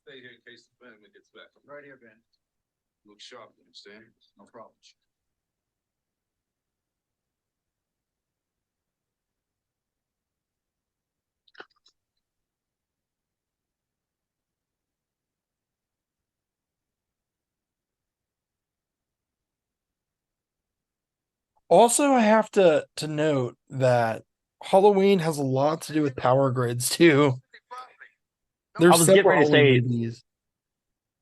Stay here in case the family gets back. Right here, Ben. Look sharp, you understand? No problem.
Also, I have to note that Halloween has a lot to do with power grids too.
I
There's
was getting
several
ready to
Halloween
say,
movies.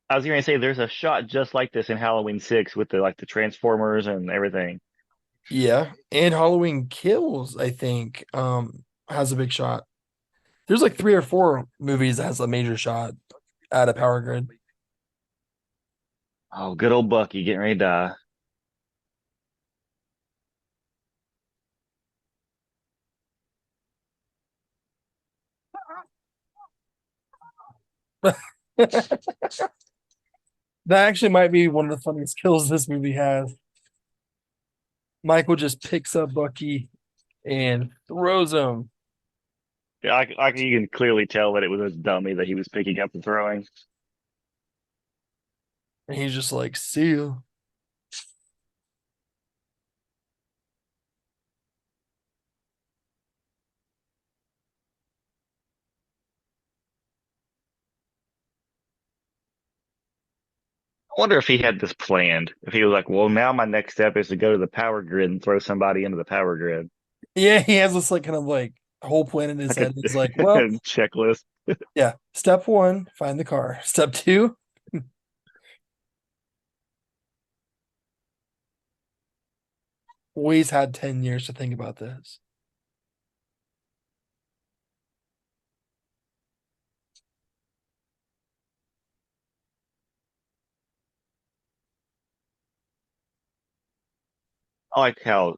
there's a shot just like this in Halloween 6 with the Transformers and everything.
Yeah, and Halloween Kills, I think, has a big shot. There's like 3 or 4 movies that has a major shot at a power grid.
Oh, good old Bucky getting ready to die.
That actually might be one of the funniest kills this movie has. Michael just picks up Bucky and throws him.
Yeah, you can clearly tell that it was a dummy that he was picking up and throwing.
And he's just like, see you.
I wonder if he had this planned. If he was like, well, now my next step is to go to the power grid and throw somebody into the power grid.
Yeah, he has this like kind of like whole plan in his
Like
head.
a
He's like, well,
checklist.
yeah. Step 1, find the car. Step 2, always had 10 years to think about this.
I like how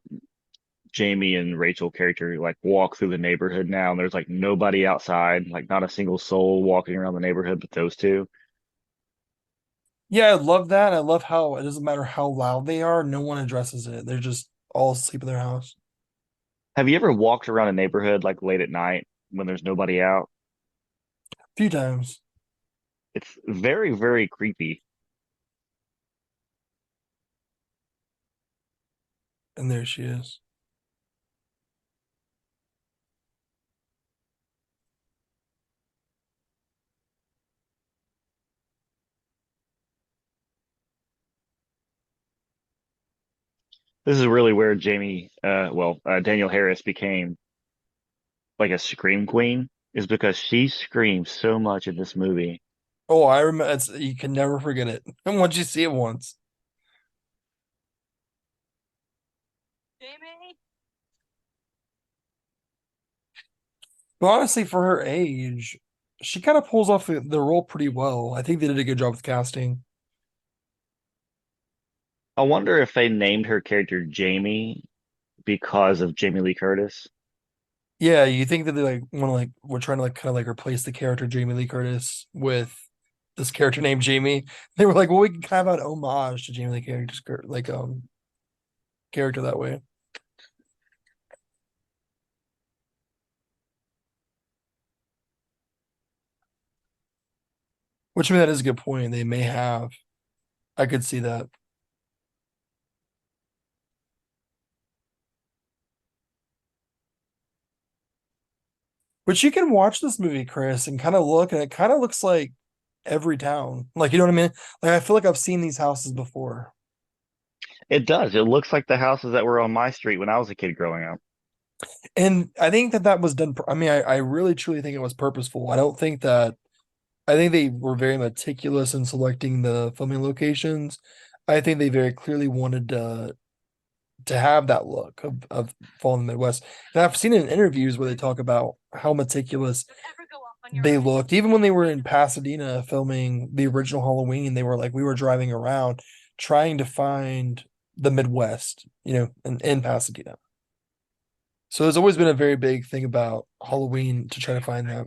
Jamie and Rachel character like walk through the neighborhood now, and there's like nobody outside, like not a single soul walking around the neighborhood but those two.
Yeah, I love that. I love how it doesn't matter how loud they are, no one addresses it. They're just all asleep in their house.
Have you ever walked around a neighborhood like late at night when there's nobody out?
A few times.
It's very, very creepy.
And there she is.
This is really where Daniel Harris became like a scream queen, is because she screams so much in this movie.
Oh, I remember. It's you can never forget it. And once you see it once,
Jamie?
but honestly, for her age, she kind of pulls off the role pretty well. I think they did a good job with casting.
I wonder if they named her character Jamie because of Jamie Lee Curtis.
Yeah, you think that they like want to like we're trying to like kind of like replace the character Jamie Lee Curtis with this character named Jamie. They were like, well, we can kind of have an homage to Jamie Lee Curtis, like character that way. Which I mean that is a good point. They may have. I could see that. But you can watch this movie, Chris, and kind of look, and it kind of looks like every town. Like, you know what I mean? Like, I feel like I've seen these houses before.
It does. It looks like the houses that were on my street when I was a kid growing up.
And I think that that was done. I mean, I really truly think it was purposeful. I don't think that, I think they were very meticulous in selecting the filming locations. I think they very clearly wanted to have that look of Fall in the Midwest. And I've seen it in interviews where they talk about how meticulous they looked. Even when they were in Pasadena filming the original Halloween, they were like, we were driving around trying to find the Midwest, in Pasadena. So there's always been a very big thing about Halloween to try to find that.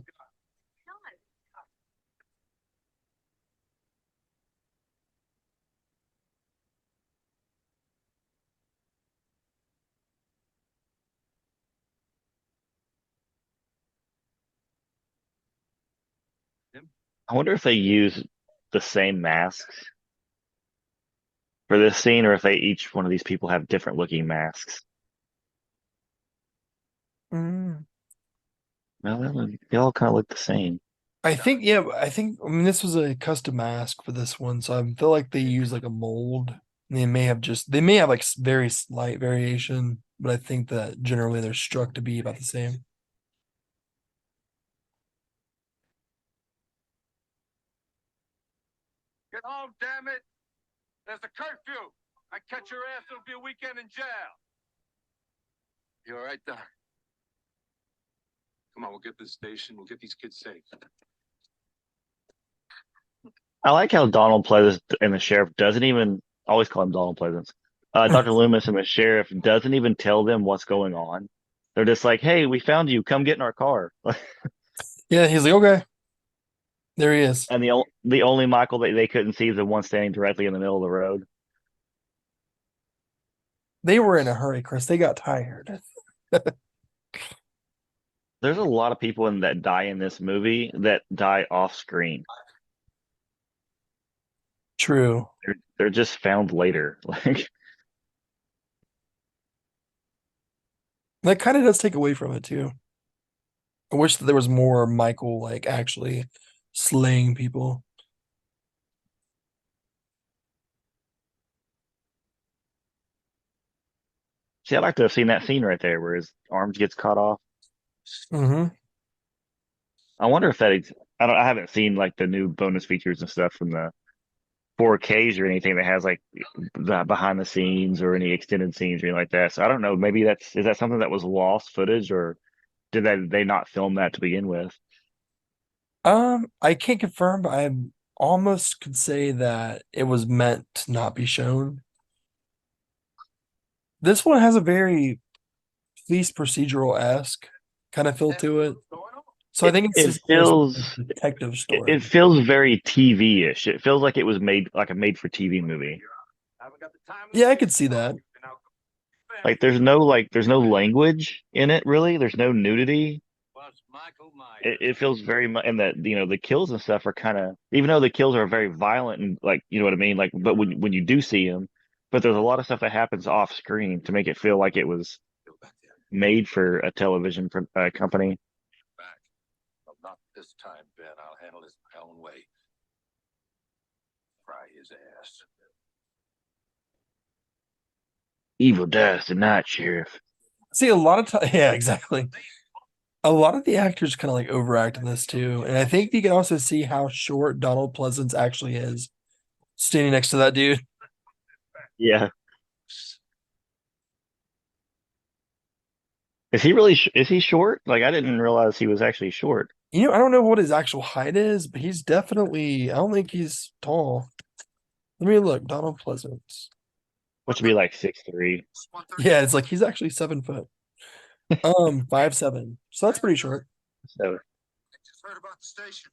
I wonder if they use the same masks for this scene, or if each one of these people have different looking masks.
Mm.
Well, they all kind of look the same.
I think, yeah, I mean, this was a custom mask for this one, so I feel like they use like a mold. They may have like very slight variation, but I think that generally they're struck to be about the same.
Get home, damn it! There's a curfew. I catch your ass, it'll be a weekend in jail. You all right, Doc? Come on, we'll get this station. We'll get these kids safe.
I like how Donald Pleasance and the sheriff doesn't even I always call him Donald Pleasance. Dr. Loomis and the sheriff doesn't even tell them what's going on. They're just like, "Hey, we found you. Come get in our car."
Yeah, he's like, okay, there he is.
And the only Michael that they couldn't see is the one standing directly in the middle of the road.
They were in a hurry, Chris. They got tired.
There's a lot of people that die in this movie that die off screen.
True.
They're just found later. Like
That kind of does take away from it too. I wish that there was more Michael like actually slaying people.
see, I'd like to have seen that scene right there where his arms gets cut off.
Hmm.
I wonder if I haven't seen like the new bonus features and stuff from the 4Ks or anything that has like the behind the scenes or any extended scenes or anything like that. So I don't know. Maybe is that something that was lost footage, or did they not film that to begin with?
I can't confirm, but I almost could say that it was meant to not be shown. This one has a very police procedural-esque kind of feel to it. So I think it's
It
just
feels
a detective
it,
story.
it feels very TV-ish. It feels like it was made like a made for TV movie.
Yeah, I could see that.
Like there's no language in it really. There's no nudity.
Michael Myers.
It feels very much, and that the kills and stuff are kind of, even though the kills are very violent and like you know what I mean, like but when you do see them, but there's a lot of stuff that happens off screen to make it feel like it was made for a television company.
Back. Well, not this time, Ben. I'll handle this my own way. Fry his ass.
Evil dies tonight, Sheriff.
See, a lot of time, yeah, exactly. A lot of the actors kind of like overact in this too, and I think you can also see how short Donald Pleasance actually is, standing next to that dude.
Yeah. Is he really? Is he short? Like I didn't realize he was actually short.
You know, I don't know what his actual height is, but he's definitely. I don't think he's tall. Let me look. Donald Pleasance.
Which would be like 6'3".
Yeah, it's like he's actually 7 foot. 5'7". So that's pretty short.
So
Just heard about the station.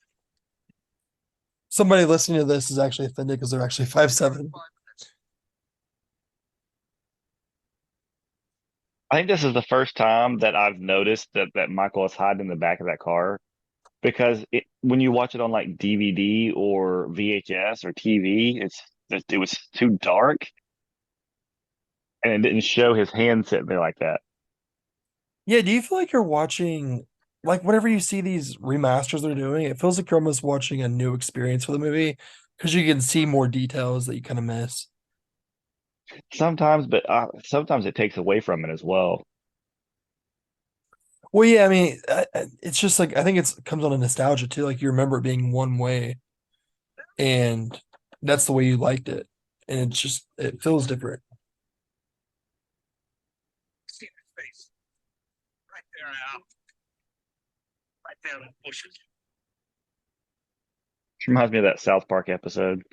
Somebody listening to this is actually offended because they're actually 5'7".
I think this is the first time that I've noticed that Michael is hiding in the back of that car, because when you watch it on like DVD or VHS or TV, it was too dark and it didn't show his hand sitting there like that.
Yeah, do you feel like you're watching like whenever you see these remasters they're doing, it feels like you're almost watching a new experience for the movie because you can see more details that you kind of miss.
Sometimes, but sometimes it takes away from it as well.
Well, yeah, I mean, it's just like I think it's comes on a nostalgia too. Like you remember it being one way, and that's the way you liked it, and it feels different.
See his face. Right there, Al. Right there in the bushes.
Which reminds me of that South Park episode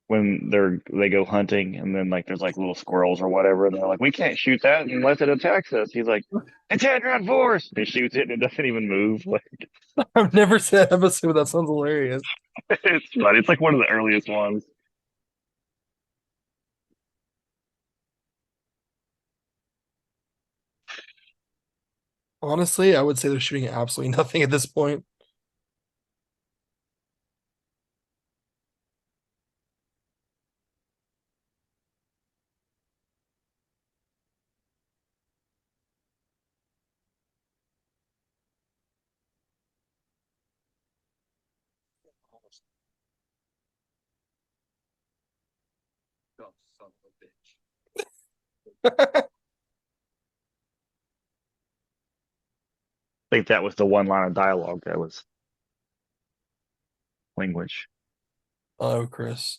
when they go hunting and then like there's like little squirrels or whatever and they're like, we can't shoot that unless it attacks us. He's like, it's hadron force. He shoots it and it doesn't even move. Like
I've never seen that episode. That sounds hilarious.
it's funny. It's like one of the earliest ones.
Honestly, I would say they're shooting at absolutely nothing at this point.
Oh, son of a bitch.
I think that was the one line of dialogue that was language.
Oh, Chris.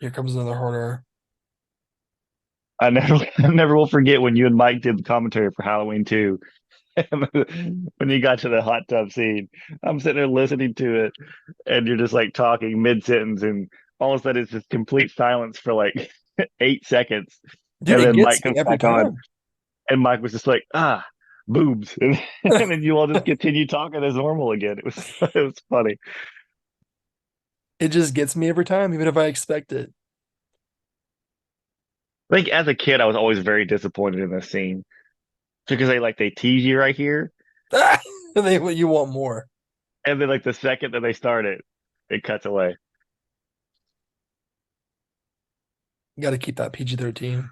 Here comes another horror.
I never will forget when you and Mike did the commentary for Halloween 2. When you got to the hot tub scene, I'm sitting there listening to it, and you're just like talking mid sentence, and all of a sudden it's just complete silence for like 8 seconds,
Dude,
and
it
then Mike
gets me
comes
every
back on,
time.
and Mike was just like, boobs, and then you all just continue talking as normal again. It was funny.
It just gets me every time, even if I expect it.
I think as a kid, I was always very disappointed in this scene because they tease you right here,
You want more.
and then like the second that they start it, it cuts away.
You got to keep that PG-13.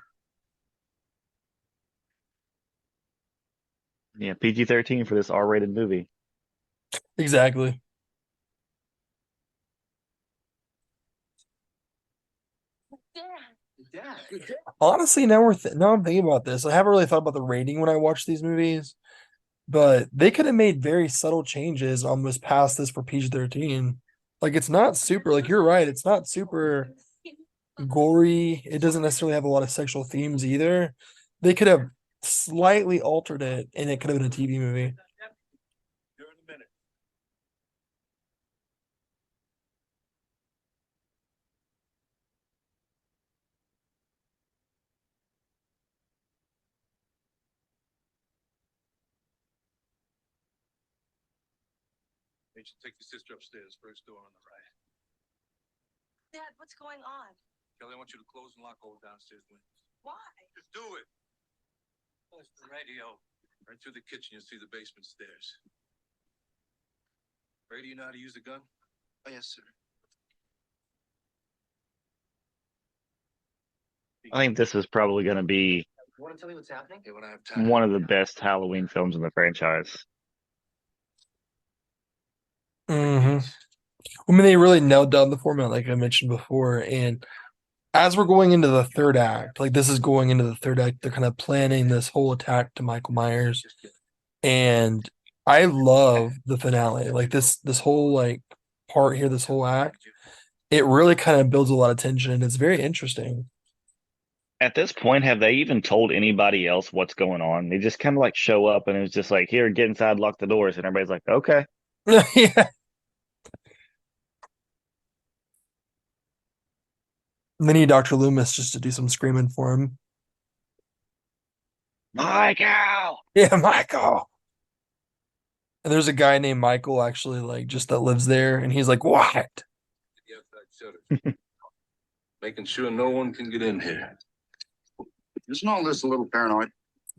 Yeah, PG-13 for this R-rated movie.
Exactly. Honestly, now I'm thinking about this. I haven't really thought about the rating when I watch these movies, but they could have made very subtle changes almost past this for PG-13. Like it's not super, like you're right, it's not super gory. It doesn't necessarily have a lot of sexual themes either. They could have slightly altered it and it could have been a TV movie.
You should take your sister upstairs, first door on the right.
Dad, what's going on?
Kelly, I want you to close and lock all downstairs windows.
Why?
Just do it. Close the radio. Right through the kitchen, you'll see the basement stairs. Ray, do you know how to use a gun? Oh, yes, sir.
I think this is probably going to be
You want to tell me what's happening? Okay, when I have time.
one of the best Halloween films in the franchise.
I mean, they really nailed down the format, like I mentioned before. And as we're going into the third act, like this is going into the third act, they're kind of planning this whole attack to Michael Myers. And I love the finale. Like this whole like part here, this whole act, it really kind of builds a lot of tension and it's very interesting.
At this point, have they even told anybody else what's going on? They just kind of like show up and it's just like, here, get inside, lock the doors. And everybody's like, okay.
Yeah. And they need Dr. Loomis just to do some screaming for him.
Michael!
Yeah, Michael. And there's a guy named Michael actually, like just that lives there, and he's like, what?
The outside shutters. Making sure no one can get in here. Isn't all this a little paranoid?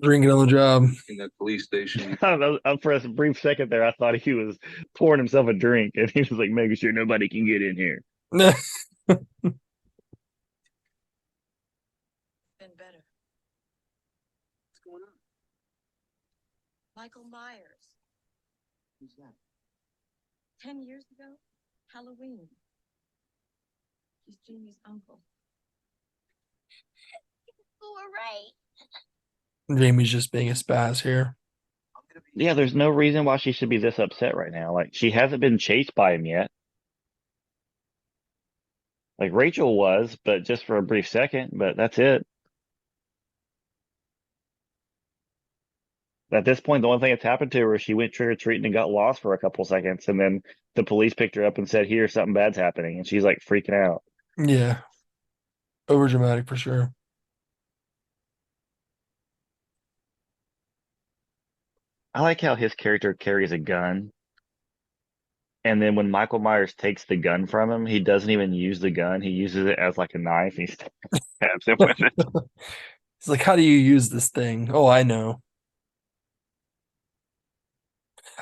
Drinking on the job.
In that police station.
I don't know. For a brief second there, I thought he was pouring himself a drink and he was like making sure nobody can get in here.
Been better. What's going on? Michael Myers. Who's that? 10 years ago, Halloween. He's Jamie's uncle.
Right.
Jamie's just being a spaz here.
Yeah, there's no reason why she should be this upset right now. Like, she hasn't been chased by him yet. Like, Rachel was, but just for a brief second, but that's it. At this point, the only thing that's happened to her is she went trick-or-treating and got lost for a couple seconds, and then the police picked her up and said, here, something bad's happening, and she's like freaking out.
Yeah. Over dramatic for sure.
I like how his character carries a gun. And then when Michael Myers takes the gun from him, he doesn't even use the gun. He uses it as like a knife. He stabs him with it.
He's like, how do you use this thing? Oh, I know.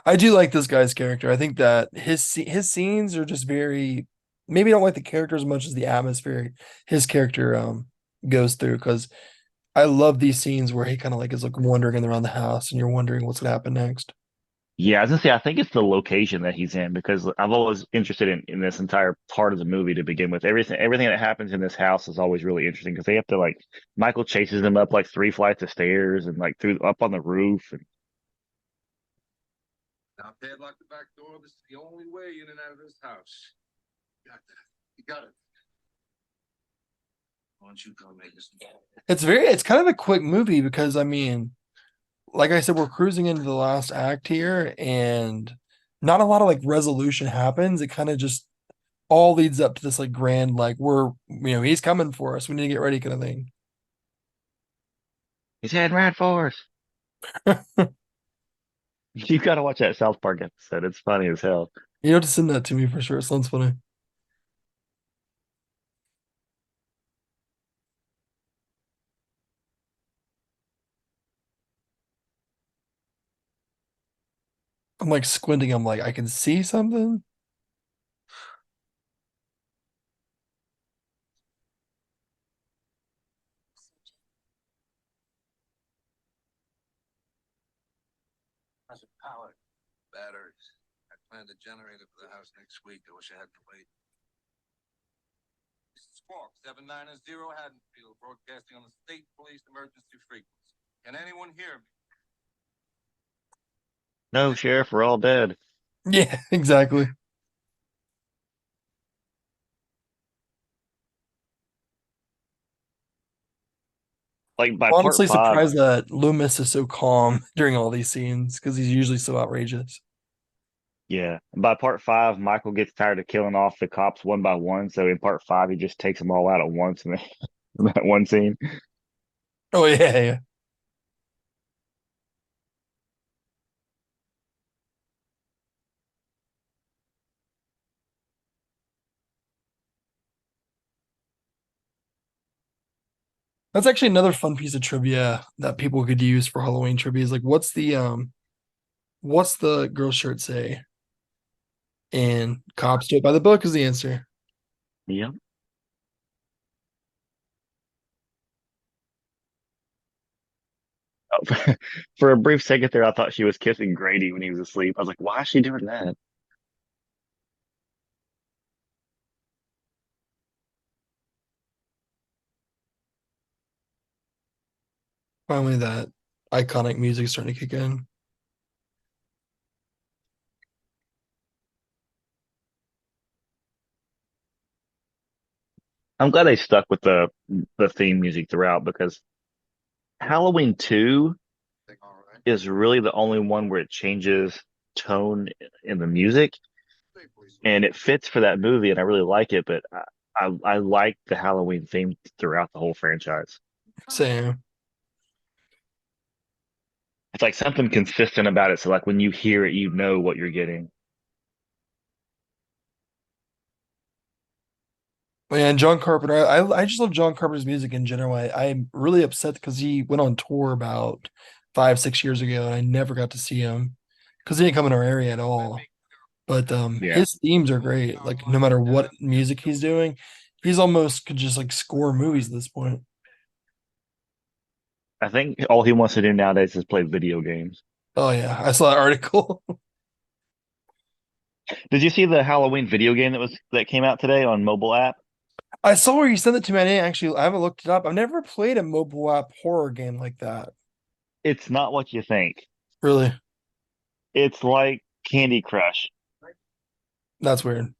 I do like this guy's character. I think that his scenes are just very, maybe I don't like the character as much as the atmosphere his character goes through, because I love these scenes where he kind of like is like wandering around the house and you're wondering what's gonna happen next.
Yeah, I was gonna say I think it's the location that he's in because I'm always interested in this entire part of the movie to begin with. Everything that happens in this house is always really interesting because they have to like Michael chases them up like three flights of stairs and like through up on the roof. And
Now padlock the back door. This is the only way in and out of this house. You got that. You got it. Why don't you come make this?
It's kind of a quick movie because I mean, like I said, we're cruising into the last act here, and not a lot of like resolution happens. It kind of just all leads up to this like grand, like he's coming for us. We need to get ready, kind of thing.
he's heading right for us. You got to watch that South Park episode. It's funny as hell.
You have to send that to me for sure. It sounds funny. I'm like squinting. I'm like, I can see something.
How's it powered? Batteries. I planned a generator for the house next week. I wish I hadn't wait. This is Squawk 790 Haddonfield, broadcasting on the state police emergency frequency. Can anyone hear me?
No, Sheriff, we're all dead.
Yeah, exactly.
Like by part
Honestly,
five,
surprised that Loomis is so calm during all these scenes because he's usually so outrageous.
yeah. By part five, Michael gets tired of killing off the cops one by one. So in part five, he just takes them all out at once in, in that one scene.
Oh yeah, yeah. That's actually another fun piece of trivia that people could use for Halloween trivia. Is like, what's the girl shirt say? And cops do it by the book is the answer.
Yep. Oh, for a brief second there, I thought she was kissing Grady when he was asleep. I was like, why is she doing that?
Finally, that iconic music is starting to kick in.
I'm glad they stuck with the theme music throughout because Halloween 2
All right.
is really the only one where it changes tone in the music
State police.
and it fits for that movie and I really like it, but I like the Halloween theme throughout the whole franchise.
Same.
It's like something consistent about it. So like when you hear it, you know what you're getting.
And John Carpenter, I just love John Carpenter's music in general. I'm really upset because he went on tour about 5, 6 years ago, and I never got to see him because he didn't come in our area at all. But
Yeah.
his themes are great. Like no matter what music he's doing, he's almost could just like score movies at this point.
I think all he wants to do nowadays is play video games.
Oh yeah, I saw that article.
Did you see the Halloween video game that came out today on mobile app?
I saw where you sent it to me. I haven't looked it up. I've never played a mobile app horror game like that.
It's not what you think.
Really,
It's like Candy Crush.
that's weird.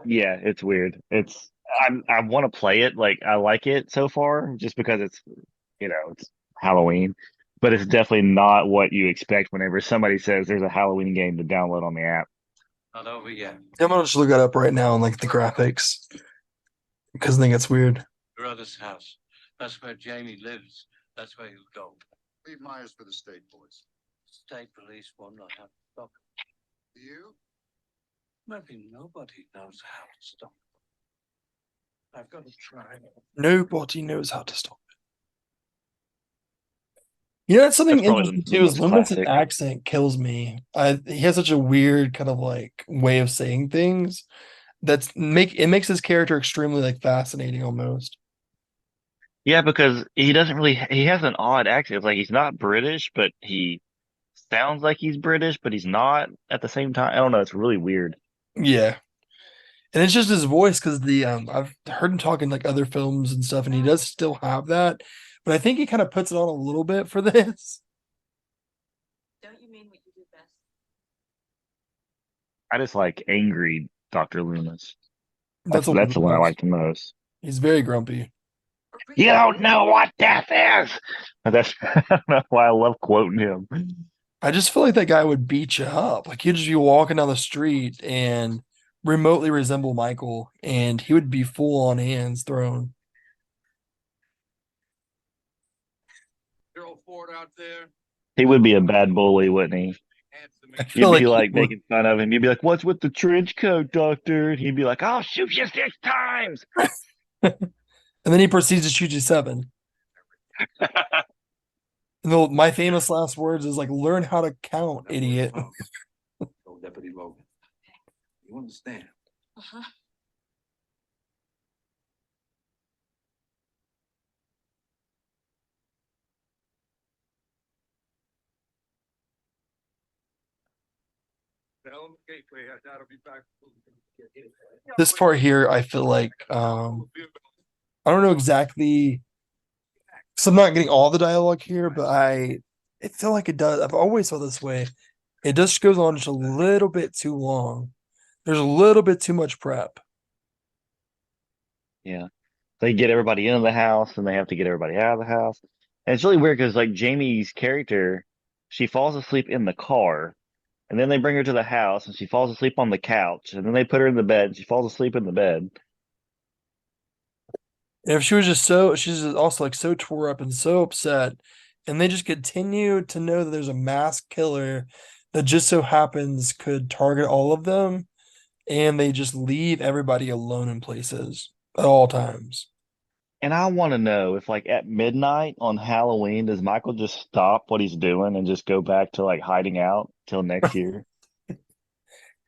Yeah, it's weird. I want to play it. Like I like it so far, just because it's Halloween, but it's definitely not what you expect whenever somebody says there's a Halloween game to download on the app.
Not over yet.
I'm gonna just look that up right now and like the graphics because I think it's weird.
Brother's house. That's where Jamie lives. That's where you go.
Leave Myers for the state police.
State police will not have to stop it.
You?
Maybe nobody knows how to stop it. I've got to try.
Nobody knows how to stop it. You know, that's something
That's probably
interesting
the
too. Is
most
Loomis's
classic.
accent kills me. He has such a weird kind of like way of saying things makes his character extremely like fascinating almost.
Yeah, because he has an odd accent. It's like he's not British, but sounds like he's British, but he's not at the same time. I don't know. It's really weird.
Yeah. And it's just his voice because I've heard him talk in like other films and stuff, and he does still have that. But I think he kind of puts it on a little bit for this.
Don't you mean what you do best?
I just like angry Dr. Loomis.
That's
That's the one I like the most.
He's very grumpy.
You don't know what death is. That's I don't know why I love quoting him.
I just feel like that guy would beat you up. Like he'd just be walking down the street and remotely resemble Michael, and he would be full on hands thrown.
Gerald Ford out there.
He would be a bad bully, wouldn't he?
Handsome
I
and
feel
You'd be
like
like
he would.
making fun of him. You'd be like, "What's with the trench coat, doctor?" And he'd be like, "I'll shoot you 6 times."
And then he proceeds to shoot you 7. And my famous last words is like, "Learn how to count, idiot."
Told Deputy Logan. You understand?
Uh-huh.
Tell him Gateway. I doubt I'll be back.
This part here, I feel like I don't know exactly. So I'm not getting all the dialogue here, but I feel like it does. I've always felt this way. It just goes on just a little bit too long. There's a little bit too much prep.
Yeah. They get everybody into the house and they have to get everybody out of the house. And it's really weird because like Jamie's character, she falls asleep in the car, and then they bring her to the house and she falls asleep on the couch, and then they put her in the bed and she falls asleep in the bed.
And if she was she's just also like so tore up and so upset, and they just continue to know that there's a mass killer that just so happens could target all of them, and they just leave everybody alone in places at all times.
And I want to know if like at midnight on Halloween, does Michael just stop what he's doing and just go back to like hiding out till next year?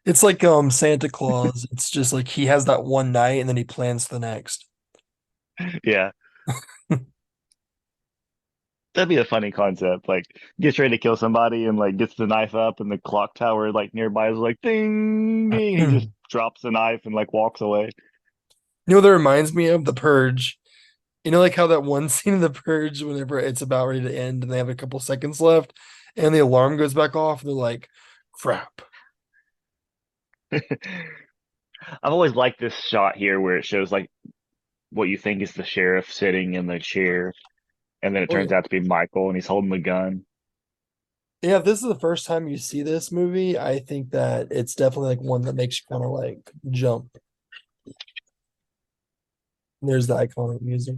It's like Santa Claus. It's just like he has that one night and then he plans the next.
Yeah. That'd be a funny concept. Like gets ready to kill somebody and like gets the knife up and the clock tower like nearby is like ding ding. He just drops the knife and like walks away.
You know what that reminds me of? The Purge. You know, like how that one scene in The Purge, whenever it's about ready to end and they have a couple seconds left, and the alarm goes back off, and they're like, crap.
I've always liked this shot here where it shows like what you think is the sheriff sitting in the chair, and then it
Oh,
turns
yeah.
out to be Michael and he's holding the gun.
Yeah, if this is the first time you see this movie, I think that it's definitely like one that makes you kind of like jump. There's the iconic music.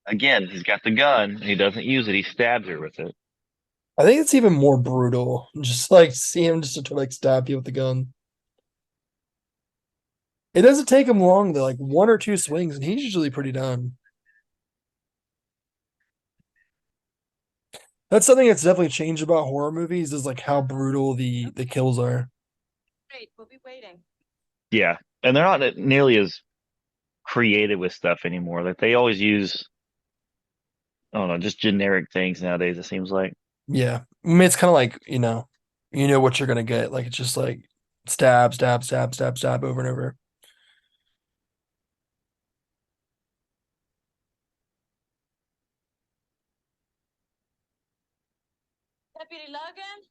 Again, he's got the gun and he doesn't use it. He stabs her with it.
I think it's even more brutal. Just like see him just to like stab you with the gun. It doesn't take him long though, like 1 or 2 swings, and he's usually pretty done. That's something that's definitely changed about horror movies is like how brutal the kills are.
Great, we'll be waiting.
Yeah. And they're not nearly as creative with stuff anymore. Like they always use, I don't know, just generic things nowadays, it seems like.
Yeah. I mean, it's kind of like, you know what you're gonna get. Like it's just like stab, stab, stab, stab, stab over and over.
Deputy Logan?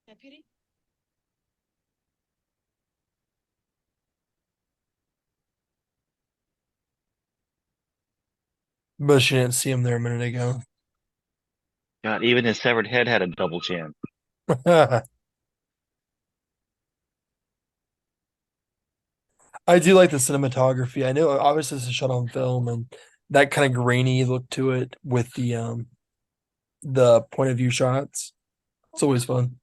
Deputy?
But she didn't see him there a minute ago.
God, even his severed head had a double chin.
I do like the cinematography. I know obviously this is shot on film and that kind of grainy look to it with the point of view shots. It's always fun.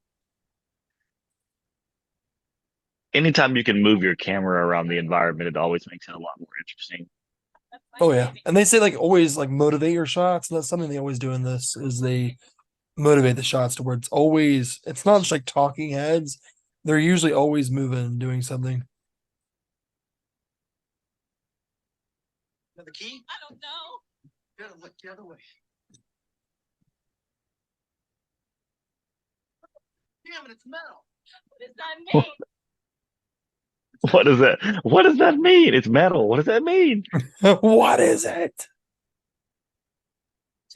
Anytime you can move your camera around the environment, it always makes it a lot more interesting.
That's my
Oh yeah.
baby.
And they say like always like motivate your shots. And that's something they always do in this is they motivate the shots to where it's not just like talking heads. They're usually always moving and doing something.
The key?
I don't know.
You gotta look the other way. Damn it, it's metal.
What does that mean?
What does that mean? It's metal. What does that mean?
What is it?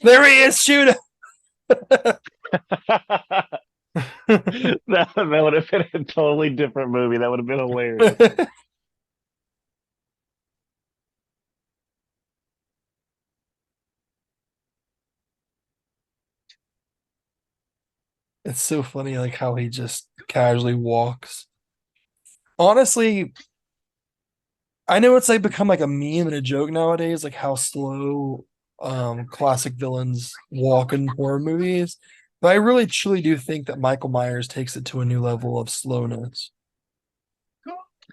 There he is, shoot him.
That would have been a totally different movie. That would have been hilarious.
It's so funny, like how he just casually walks. Honestly, I know it's like become like a meme and a joke nowadays, like how slow classic villains walk in horror movies. But I really truly do think that Michael Myers takes it to a new level of slowness.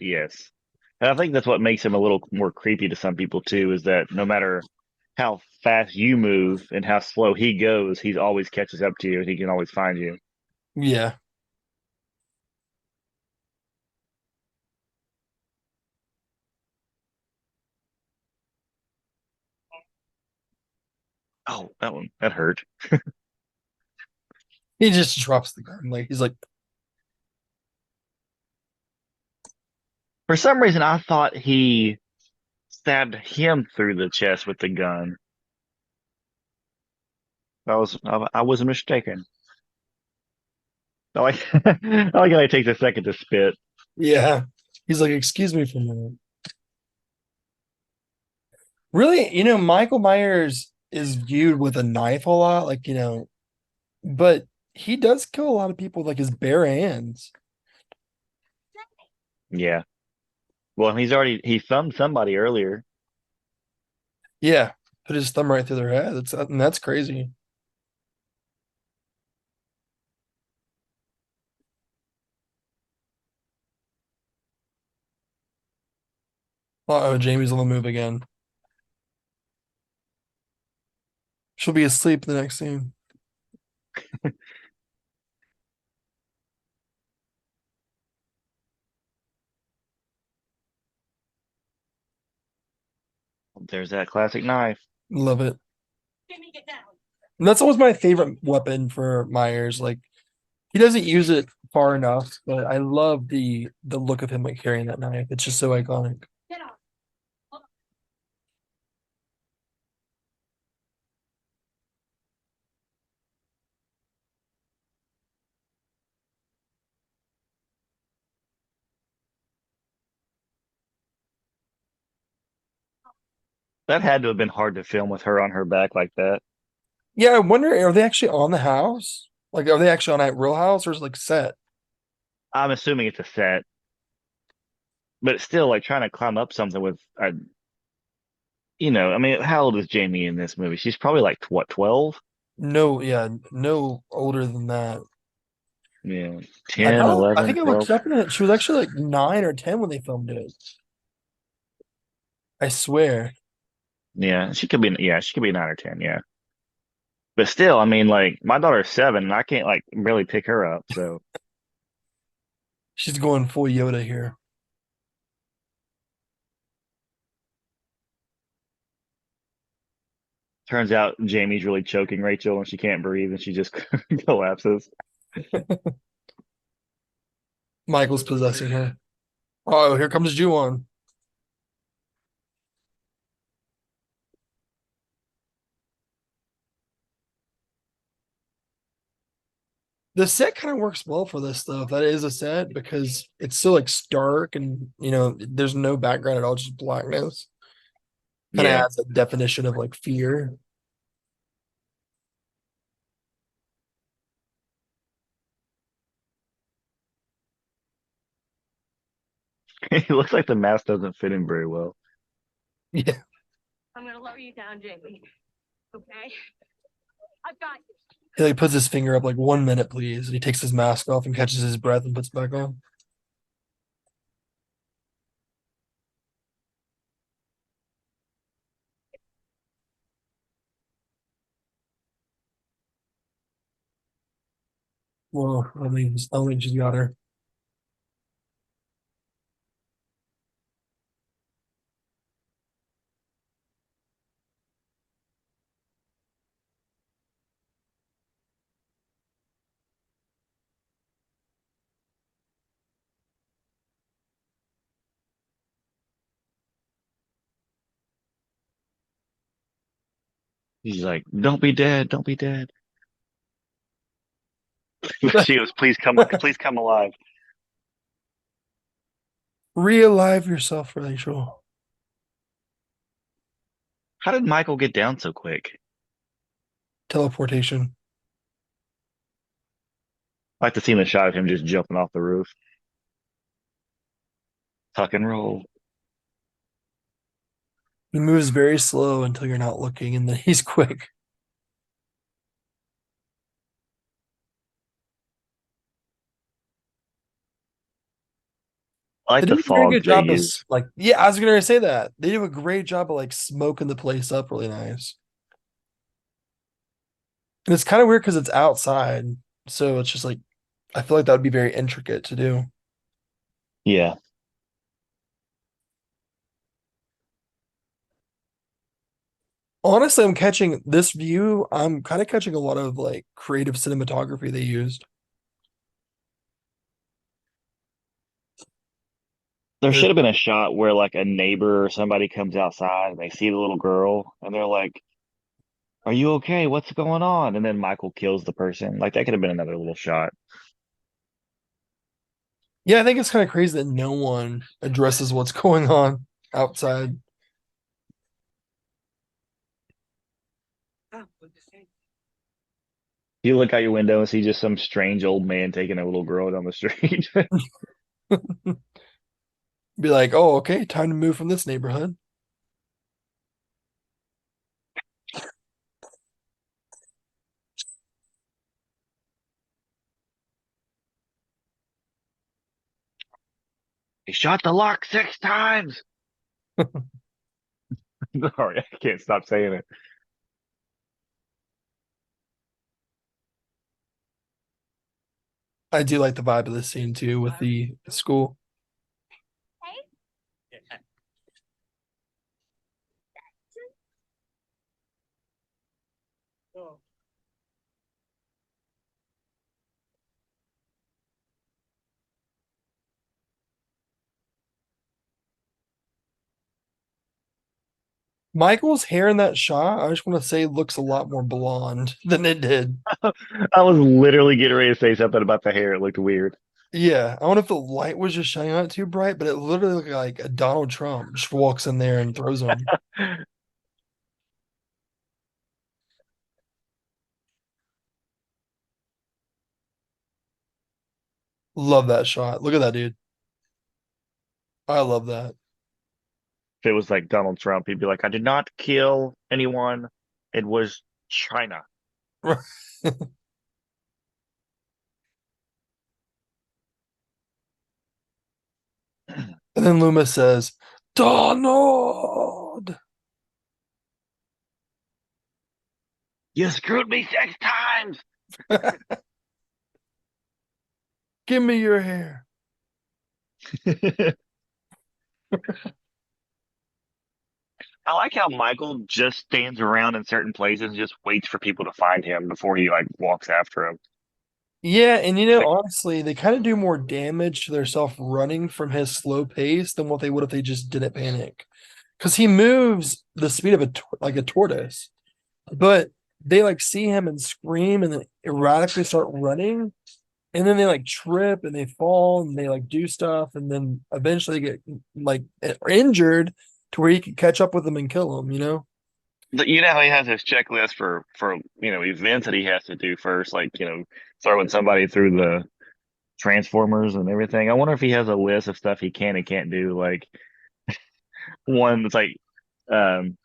Yes. And I think that's what makes him a little more creepy to some people too, is that no matter how fast you move and how slow he goes, he's always catches up to you and he can always find you.
Yeah.
Oh, that hurt.
He just drops the gun. Like he's like,
For some reason, I thought he stabbed him through the chest with the gun. I was mistaken. I like, I like how he takes a second to spit.
yeah. He's like, excuse me for a minute. Really, Michael Myers is viewed with a knife a lot, like, but he does kill a lot of people with like his bare hands.
Yeah. Well, he thumbed somebody earlier.
Yeah. Put his thumb right through their head. That's crazy. Uh-oh, Jamie's on the move again. She'll be asleep in the next scene.
There's that classic knife.
Love it.
Jimmy, get down.
And that's always my favorite weapon for Myers. Like he doesn't use it far enough, but I love the look of him like carrying that knife. It's just so iconic.
Get off.
That had to have been hard to film with her on her back like that.
Yeah, I wonder, are they actually on the house? Like, are they actually on a real house or is it like set?
I'm assuming it's a set, but it's still like trying to climb up something with I mean, how old is Jamie in this movie? She's probably like what, 12?
No, yeah, no older than that.
Yeah,
I
10,
know. I
11,
think I looked
12.
up in it. She was actually like 9 or 10 when they filmed it. I swear.
Yeah, she could be 9 or 10, yeah. But still, I mean, like my daughter's 7 and I can't like really pick her up. So
She's going full Yoda here.
turns out Jamie's really choking Rachel and she can't breathe and she just collapses.
Michael's possessing her. Oh, here comes Ju-on. The set kind of works well for this stuff. That is a set because it's so like stark and there's no background at all, just blackness. Kind of
Yeah.
adds a definition of like fear.
It looks like the mask doesn't fit him very well.
Yeah.
I'm gonna lower you down, Jamie. Okay? I've got you.
He like puts his finger up like 1 minute, please. And he takes his mask off and catches his breath and puts it back on. Well, I mean, she's got her.
He's like, "Don't be dead, don't be dead." She goes, please come alive."
Realive yourself, Rachel.
How did Michael get down so quick?
Teleportation.
I like to see the shot of him just jumping off the roof. Tuck and roll.
He moves very slow until you're not looking, and then he's quick.
I
They
like
do
the
a very
fog
good
they
job of
use.
like, yeah, I was gonna say that. They do a great job of like smoking the place up really nice. And it's kind of weird because it's outside. So it's just like I feel like that would be very intricate to do.
Yeah.
Honestly, I'm catching this view. I'm kind of catching a lot of like creative cinematography they used.
There
There-
should have been a shot where like a neighbor or somebody comes outside and they see the little girl and they're like, "Are you okay? What's going on?" And then Michael kills the person. Like that could have been another little shot.
Yeah, I think it's kind of crazy that no one addresses what's going on outside.
You look out your window and see just some strange old man taking a little girl down the street.
Be like, oh, okay, time to move from this neighborhood.
He shot the lock 6 times. Sorry, I can't stop saying it.
I do like the vibe of this scene too with the school. Michael's hair in that shot, I just want to say, looks a lot more blonde than it did.
I was literally getting ready to say something about the hair. It looked weird.
Yeah, I wonder if the light was just shining on it too bright, but it literally looked like a Donald Trump just walks in there and throws them. Love that shot. Look at that dude. I love that.
If it was like Donald Trump, he'd be like, "I did not kill anyone. It was China."
And then Loomis says, Donald.
You screwed me 6 times.
Give me your hair.
I like how Michael just stands around in certain places and just waits for people to find him before he like walks after him.
Yeah, and
It's like,
honestly, they kind of do more damage to themselves running from his slow pace than what they would if they just didn't panic. Because he moves the speed of like a tortoise, but they like see him and scream and then erratically start running, and then they like trip and they fall and they like do stuff, and then eventually get like injured to where he can catch up with them and kill them.
you know how he has his checklist for events that he has to do first, like throwing somebody through the transformers and everything. I wonder if he has a list of stuff he can and can't do. Like one that's like, um,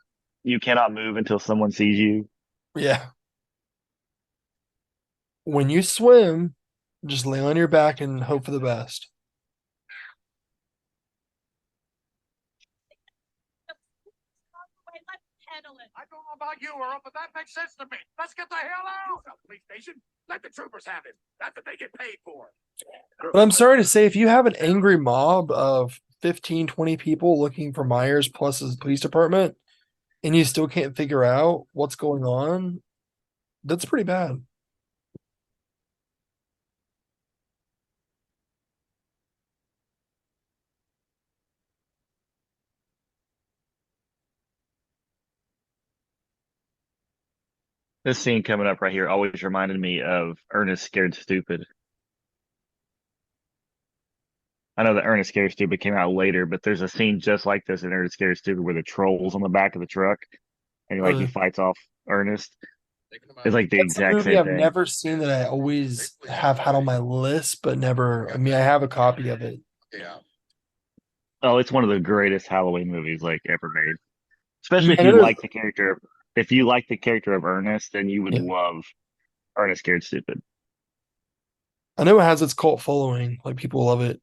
you cannot move until someone sees you.
Yeah. When you swim, just lay on your back and hope for the best.
I don't know about you, Earl, but that makes sense to me. Let's get the hell out. Police station. Let the troopers have him. That's what they get paid for.
But I'm sorry to say, if you have an angry mob of 15, 20 people looking for Myers plus his police department, and you still can't figure out what's going on, that's pretty bad.
This scene coming up right here always reminded me of Ernest Scared Stupid. I know that Ernest Scared Stupid came out later, but there's a scene just like this in Ernest Scared Stupid where the troll's on the back of the truck and like he
Uh,
fights off Ernest.
Thinking about
It's like the
that's a
exact
movie
same
I've
thing.
never seen that I always have had on my list, but never. I mean, I have a copy of it.
yeah.
Oh, it's one of the greatest Halloween movies like ever made.
I mean,
Especially if
I
you
know
like the character. If you like the character of Ernest, then you would
yeah,
love Ernest Scared Stupid.
I know it has its cult following. Like people love it.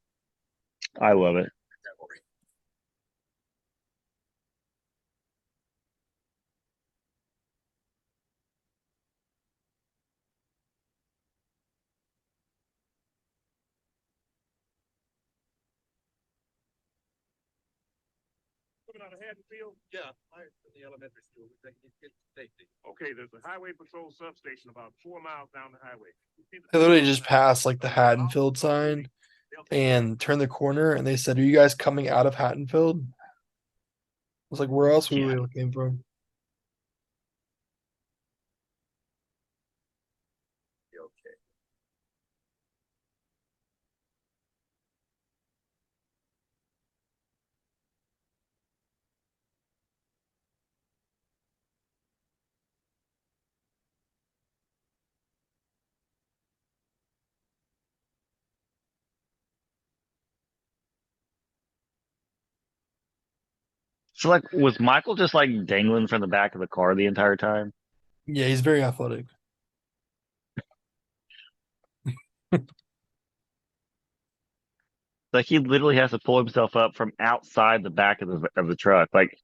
I love it.
Coming out of Haddonfield?
Yeah, in the elementary school, we take these kids to safety.
Okay, there's a highway patrol substation about 4 miles down the highway.
They literally just passed like the Haddonfield sign and turned the corner, and they said, "Are you guys coming out of Haddonfield?" I was like, "Where else would
Yeah.
we came from?"
Okay.
So like was Michael just like dangling from the back of the car the entire time?
Yeah, he's very athletic.
Like he literally has to pull himself up from outside the back of the truck. Like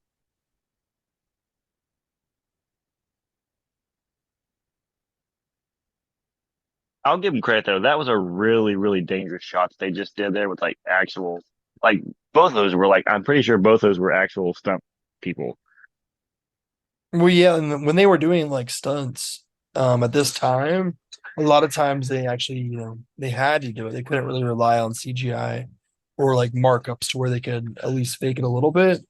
I'll give him credit though. That was a really, really dangerous shot that they just did there with like actual like both of those were like I'm pretty sure both of those were actual stunt people.
Well, yeah, and when they were doing like stunts, at this time, a lot of times they actually, they had to do it. They couldn't really rely on CGI or like markups to where they could at least fake it a little bit.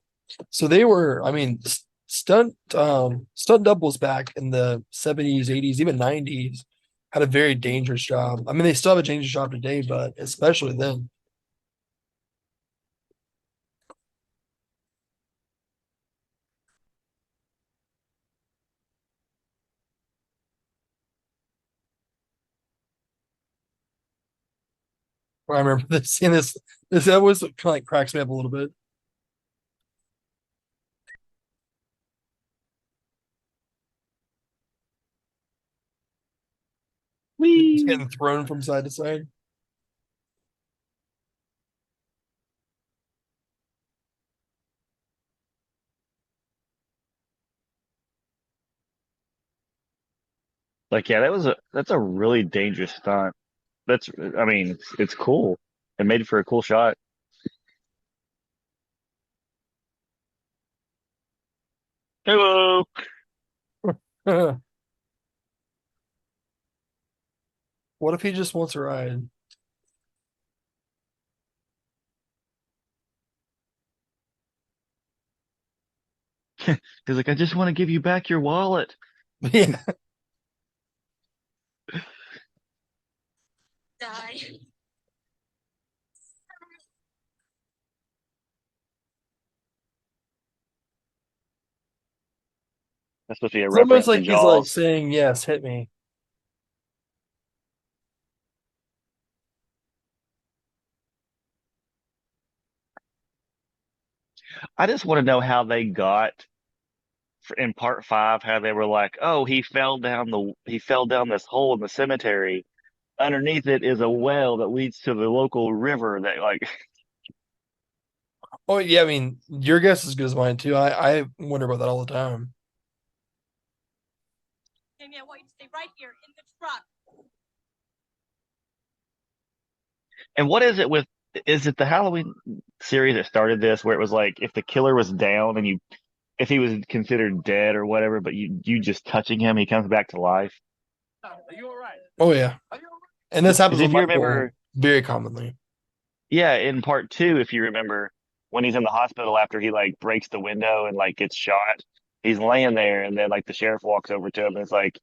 So they were, I mean, stunt doubles back in the 70s, 80s, even 90s had a very dangerous job. I mean, they still have a dangerous job today, but especially then. I remember this seeing this that was kind of like cracks me up a little bit. He's
Whee!
getting thrown from side to side.
Like yeah, that's a really dangerous stunt. That's I mean it's cool. It made for a cool shot. Hello.
What if he just wants a ride?
He's like, I just want to give you back your wallet.
Yeah.
Die.
That's supposed to be a
It's almost
reference to
like he's like
Jaws.
saying, "Yes, hit me."
I just want to know how they got in part five, how they were like, oh, he fell down this hole in the cemetery. Underneath it is a well that leads to the local river that like
Oh yeah, I mean, your guess is as good as mine too. I wonder about that all the time.
Jamie, I want you to stay right here in the truck.
and what is it with is it the Halloween series that started this where it was like if the killer was down and you if he was considered dead or whatever, but you just touching him, he comes back to life.
Are you all right?
Oh yeah,
Are you all right?
and this happens
Because
with
if you
Michael
remember,
very commonly.
yeah, in part two, if you remember, when he's in the hospital after he like breaks the window and like gets shot, he's laying there, and then like the sheriff walks over to him and it's like,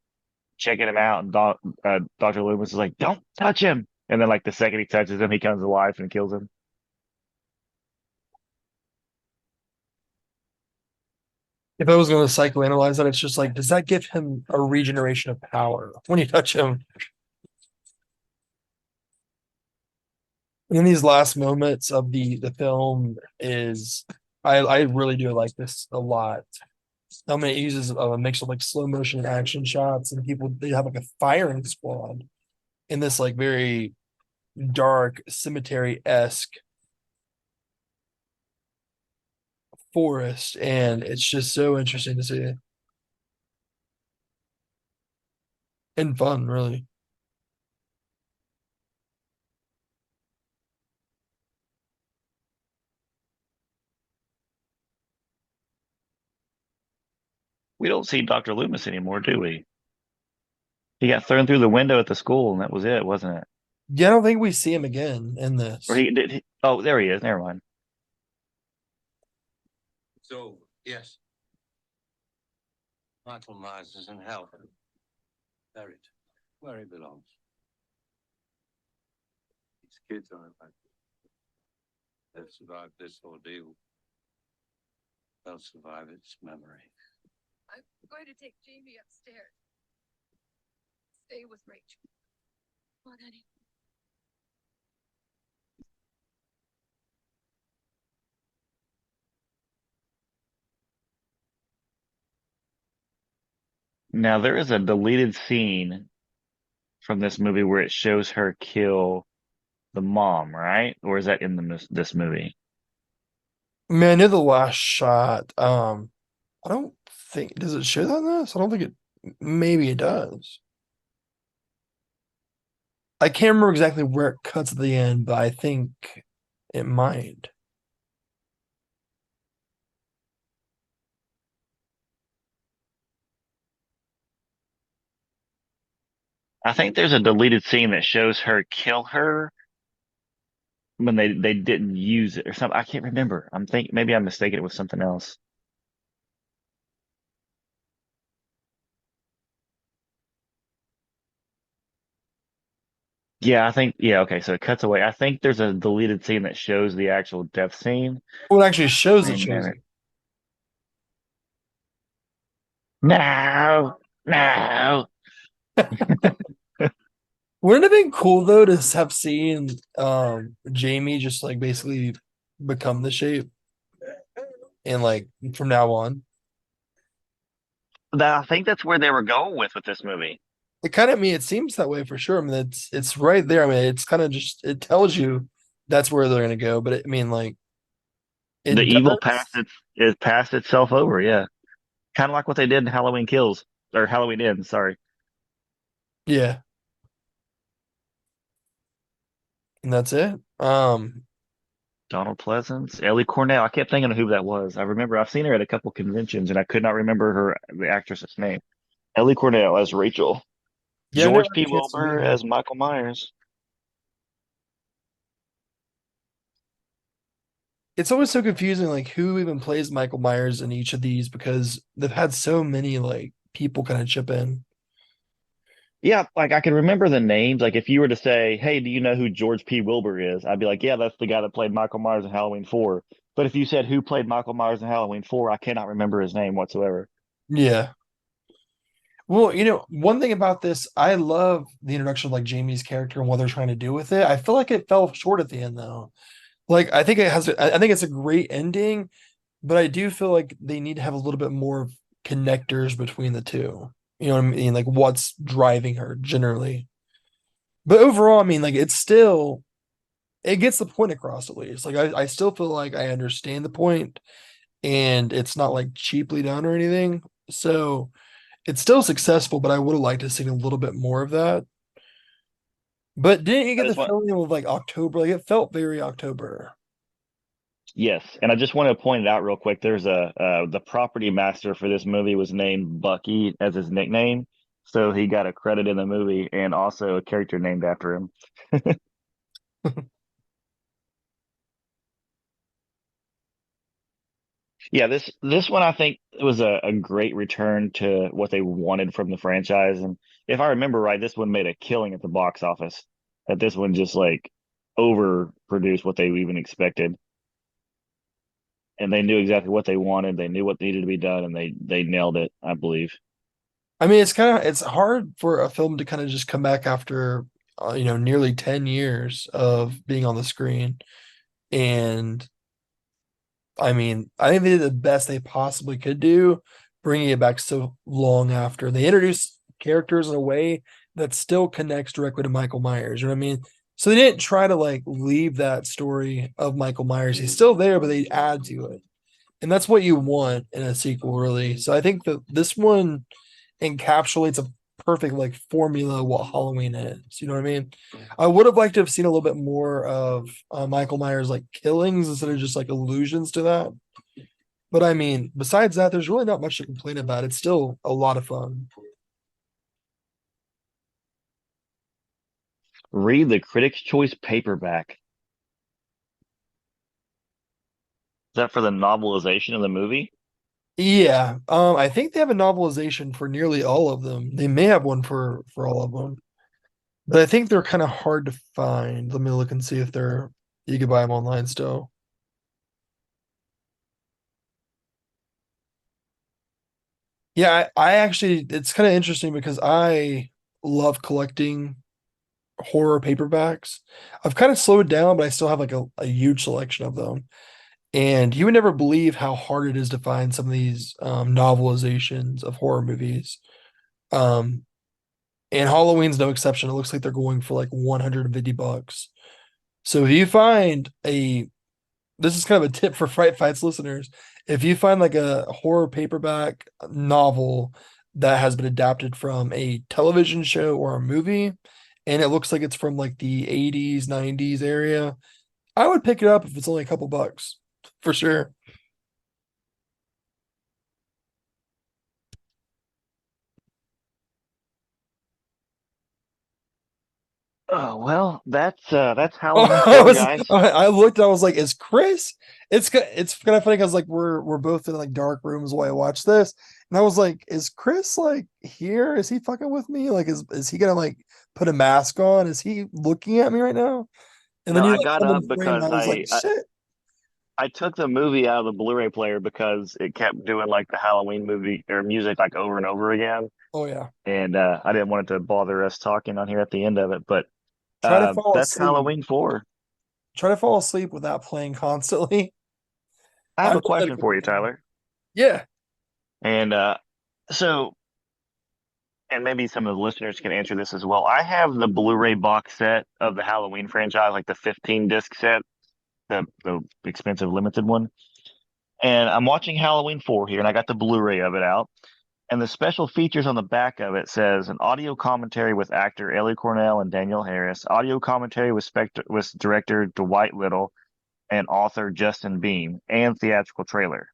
checking him out, and Dr. Loomis is like, "Don't touch him!" And then, like, the second he touches him, he comes alive and kills him.
If I was going to psychoanalyze that, it's just like, does that give him a regeneration of power when you touch him? And in these last moments of the film is, I really do like this a lot. I mean, it uses a mix of like slow motion and action shots, and people they have like a firing squad in this like very dark cemetery-esque forest, and it's just so interesting to see and fun, really.
We don't see Dr. Loomis anymore, do we? He got thrown through the window at the school, and that was it, wasn't it?
Yeah, I don't think we see him again in
Or
this.
he did. Oh, there he is. Never mind.
It's over. Yes. Michael Myers is in hell. Buried where he belongs. These kids are like they've survived this ordeal. They'll survive its memory.
I'm going to take Jamie upstairs. Stay with Rachel. Come on, honey.
Now, there is a deleted scene from this movie where it shows her kill the mom, right? Or is that in this movie?
Man, I know the last shot. I don't think does it show that in this? I don't think it. Maybe it does. I can't remember exactly where it cuts at the end, but I think it might.
I think there's a deleted scene that shows her kill her when they didn't use it or something. I can't remember. Maybe I'm mistaken it with something else. Yeah, okay, so it cuts away. I think there's a deleted scene that shows the actual death scene.
Well, it actually shows it.
Remember.
Shows it.
No, no.
Wouldn't it have been cool though to have seen Jamie just like basically become the shape and like from now on?
I think that's where they were going with this movie.
It kind of it seems that way for sure. I mean, it's right there. I mean, it's kind of just it tells you that's where they're gonna go. But it, I mean, like
The
it
evil
does.
it passed itself over, yeah. Kind of like what they did in Halloween Kills or Halloween Ends, sorry.
Yeah, and that's it.
Donald Pleasance, Ellie Cornell. I kept thinking of who that was. I remember I've seen her at a couple conventions and I could not remember the actress's name. Ellie Cornell as Rachel.
Yeah, I never
George
had
P.
a chance to meet
Wilbur
her.
as Michael Myers.
It's always so confusing, like who even plays Michael Myers in each of these because they've had so many like people kind of chip in.
Yeah, like I can remember the names. Like if you were to say, "Hey, do you know who George P. Wilbur is?" I'd be like, "Yeah, that's the guy that played Michael Myers in Halloween 4." But if you said who played Michael Myers in Halloween 4, I cannot remember his name whatsoever.
Yeah. Well, one thing about this, I love the introduction of like Jamie's character and what they're trying to do with it. I feel like it fell short at the end though. Like I think I think it's a great ending, but I do feel like they need to have a little bit more connectors between the two. You know what I mean? Like what's driving her generally. But overall, I mean, like it gets the point across at least. Like I still feel like I understand the point and it's not like cheaply done or anything. So it's still successful, but I would have liked to see a little bit more of that. But didn't you
I
get the
just want,
feeling of like October? Like it felt very October.
yes, and I just want to point it out real quick. There's the property master for this movie was named Bucky as his nickname, so he got a credit in the movie and also a character named after him. Yeah, this one I think was a great return to what they wanted from the franchise. And if I remember right, this one made a killing at the box office. That this one just like overproduced what they even expected. And they knew exactly what they wanted. They knew what needed to be done, and they nailed it, I believe.
I mean, it's hard for a film to kind of just come back after nearly 10 years of being on the screen. And I mean, I think they did the best they possibly could do, bringing it back so long after. They introduced characters in a way that still connects directly to Michael Myers. You know what I mean? So they didn't try to like leave that story of Michael Myers. He's still there, but they add to it. And that's what you want in a sequel, really. So I think that this one encapsulates a perfect like formula of what Halloween is. You know what I mean? I would have liked to have seen a little bit more of Michael Myers like killings instead of just like allusions to that. But I mean, besides that, there's really not much to complain about. It's still a lot of fun.
Read the Critics' Choice paperback. Is that for the novelization of the movie?
Yeah, I think they have a novelization for nearly all of them. They may have one for all of them, but I think they're kind of hard to find. Let me look and see if they're you can buy them online still. Yeah, I actually it's kind of interesting because I love collecting horror paperbacks. I've kind of slowed down, but I still have like a huge selection of them. And you would never believe how hard it is to find some of these novelizations of horror movies. Um, and Halloween's no exception. It looks like they're going for like 150 bucks. So if you find a this is kind of a tip for Fright Fights listeners. If you find like a horror paperback novel that has been adapted from a television show or a movie, and it looks like it's from like the 80s, 90s area, I would pick it up if it's only a couple bucks for sure.
Oh well, that's Halloween
I
four,
was,
guys.
I looked, I was like, is Chris? It's kind of funny because like we're both in like dark rooms while I watch this, and I was like, is Chris like here? Is he fucking with me? Like, is he gonna like put a mask on? Is he looking at me right now? And
No,
then you
I
like
got
come in
up
the frame, and
because
I was like, shit.
I took the movie out of the Blu-ray player because it kept doing like the Halloween movie or music like over and over again,
Oh yeah.
and I didn't want it to bother us talking on here at the end of it. But
Try to fall
that's
asleep.
Halloween 4.
Try to fall asleep without playing constantly.
I
I've
have a
done that a
question for
couple
you,
times.
Tyler.
Yeah.
And so, and maybe some of the listeners can answer this as well. I have the Blu-ray box set of the Halloween franchise, like the 15 disc set, the expensive limited one. And I'm watching Halloween 4 here, and I got the Blu-ray of it out. And the special features on the back of it says an audio commentary with actor Ellie Cornell and Daniel Harris, audio commentary with director Dwight Little and author Justin Beam, and theatrical trailer.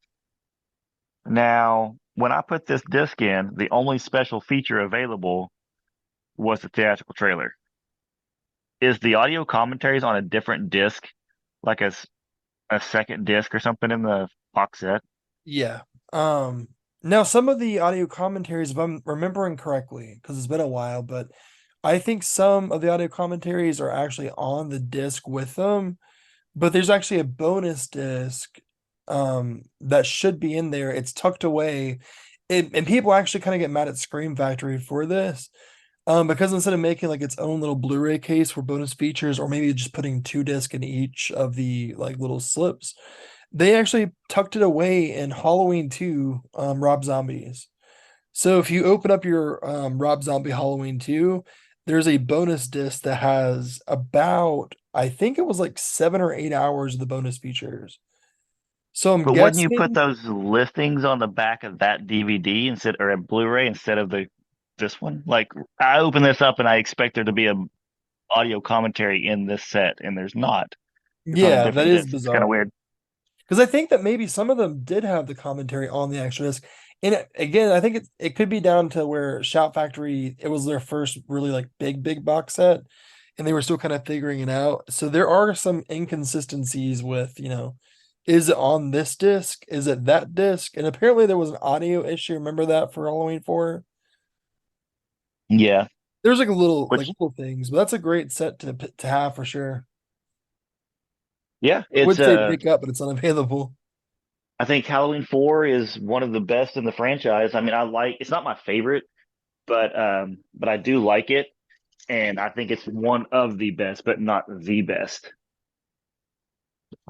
Now, when I put this disc in, the only special feature available was the theatrical trailer. Is the audio commentaries on a different disc, like a second disc or something in the box set?
Yeah. Now some of the audio commentaries, if I'm remembering correctly, because it's been a while, but I think some of the audio commentaries are actually on the disc with them, but there's actually a bonus disc that should be in there. It's tucked away. And people actually kind of get mad at Scream Factory for this. Because instead of making like its own little Blu-ray case for bonus features, or maybe just putting two discs in each of the like little slips, they actually tucked it away in Halloween 2, Rob Zombies. So if you open up your Rob Zombie Halloween 2, there's a bonus disc that has about, I think it was like 7 or 8 hours of the bonus features. So I'm
But wouldn't you put
guessing,
those listings on the back of that DVD instead or a Blu-ray instead of the this one? Like I open this up and I expect there to be a audio commentary in this set, and there's not. It's on a
yeah, that
different
is
disc. It's kind of
bizarre.
weird.
Because I think that maybe some of them did have the commentary on the extra disc. And again, I think it could be down to where Shout Factory, it was their first really like big box set, and they were still kind of figuring it out. So there are some inconsistencies with, is it on this disc? Is it that disc? And apparently there was an audio issue. Remember that for Halloween 4?
Yeah,
There's like
which
little things, but that's a great set to have for sure.
yeah,
I
it's
would say pick up, but it's unavailable.
I think Halloween 4 is one of the best in the franchise. I mean, it's not my favorite, but I do like it, and I think it's one of the best, but not the best.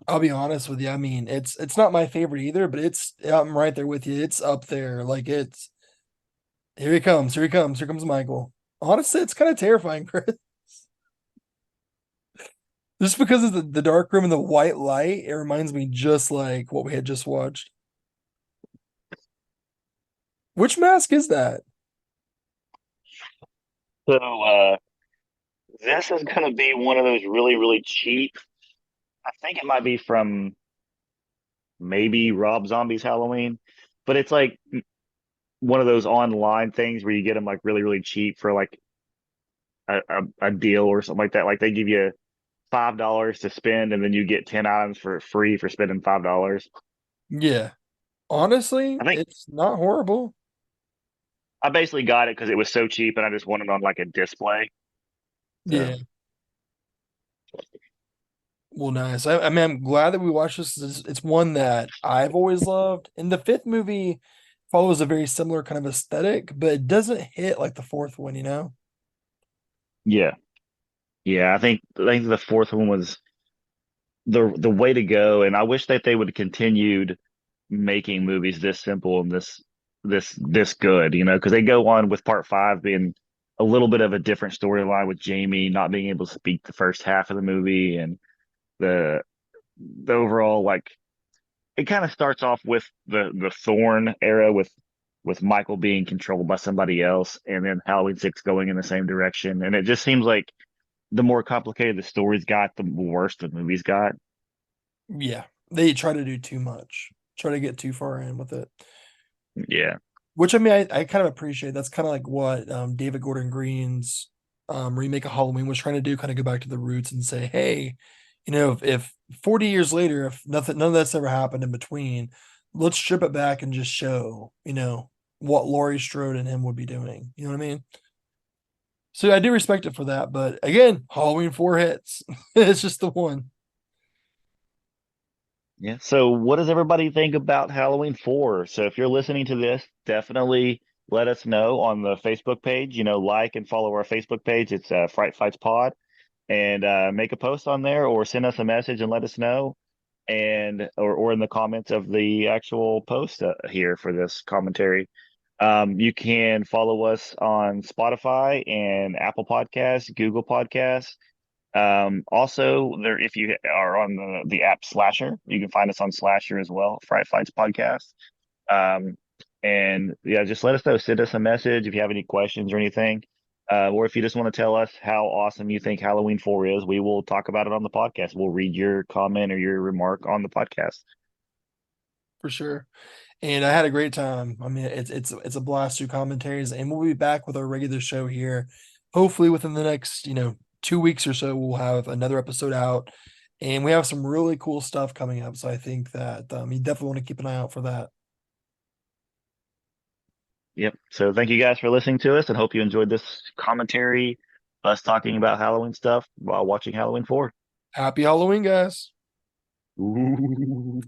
I'll be honest with you. I mean, it's not my favorite either, but I'm right there with you. It's up there. Like it's here he comes, here he comes, here comes Michael. Honestly, it's kind of terrifying, Chris. Just because of the dark room and the white light, it reminds me just like what we had just watched. Which mask is that?
So this is going to be one of those really, really cheap. I think it might be from maybe Rob Zombie's Halloween, but it's like one of those online things where you get them like really, really cheap for like a deal or something like that. Like they give you $5 to spend, and then you get 10 items for free for spending $5.
Yeah. Honestly,
I think
it's not horrible.
I basically got it because it was so cheap, and I just wanted it on like a display. So
Yeah. Well, nice. I mean, I'm glad that we watched this. It's one that I've always loved. And the fifth movie follows a very similar kind of aesthetic, but it doesn't hit like the fourth one, you know?
yeah, yeah. I think the fourth one was the way to go, and I wish that they would have continued making movies this simple and this good, because they go on with part five being a little bit of a different storyline with Jamie not being able to speak the first half of the movie, and the the overall like it kind of starts off with the Thorn era with Michael being controlled by somebody else, and then Halloween 6 going in the same direction, and it just seems like the more complicated the stories got, the worse the movies got.
Yeah. They try to do too much, try to get too far in with it.
Yeah.
Which I mean, I kind of appreciate. That's kind of like what David Gordon Green's remake of Halloween was trying to do, kind of go back to the roots and say, hey, if 40 years later, if none of that's ever happened in between, let's strip it back and just show, what Laurie Strode and him would be doing. You know what I mean? So I do respect it for that. But again, Halloween 4 hits. It's just the one.
Yeah. So what does everybody think about Halloween 4? So if you're listening to this, definitely let us know on the Facebook page. Like and follow our Facebook page. It's Fright Fights Pod, and make a post on there or send us a message and let us know. And or in the comments of the actual post here for this commentary. You can follow us on Spotify and Apple Podcasts, Google Podcasts. Also, if you are on the app Slasher, you can find us on Slasher as well, Fright Fights Podcast. Um, and yeah, just let us know. Send us a message if you have any questions or anything. Or if you just want to tell us how awesome you think Halloween 4 is, we will talk about it on the podcast. We'll read your comment or your remark on the podcast.
For sure. And I had a great time. I mean, it's a blast through commentaries, and we'll be back with our regular show here. Hopefully within the next, 2 weeks or so, we'll have another episode out, and we have some really cool stuff coming up. So I think that you definitely want to keep an eye out for that.
Yep. So thank you guys for listening to us, and hope you enjoyed this commentary, us talking about Halloween stuff while watching Halloween 4.
Happy Halloween, guys.
Ooh.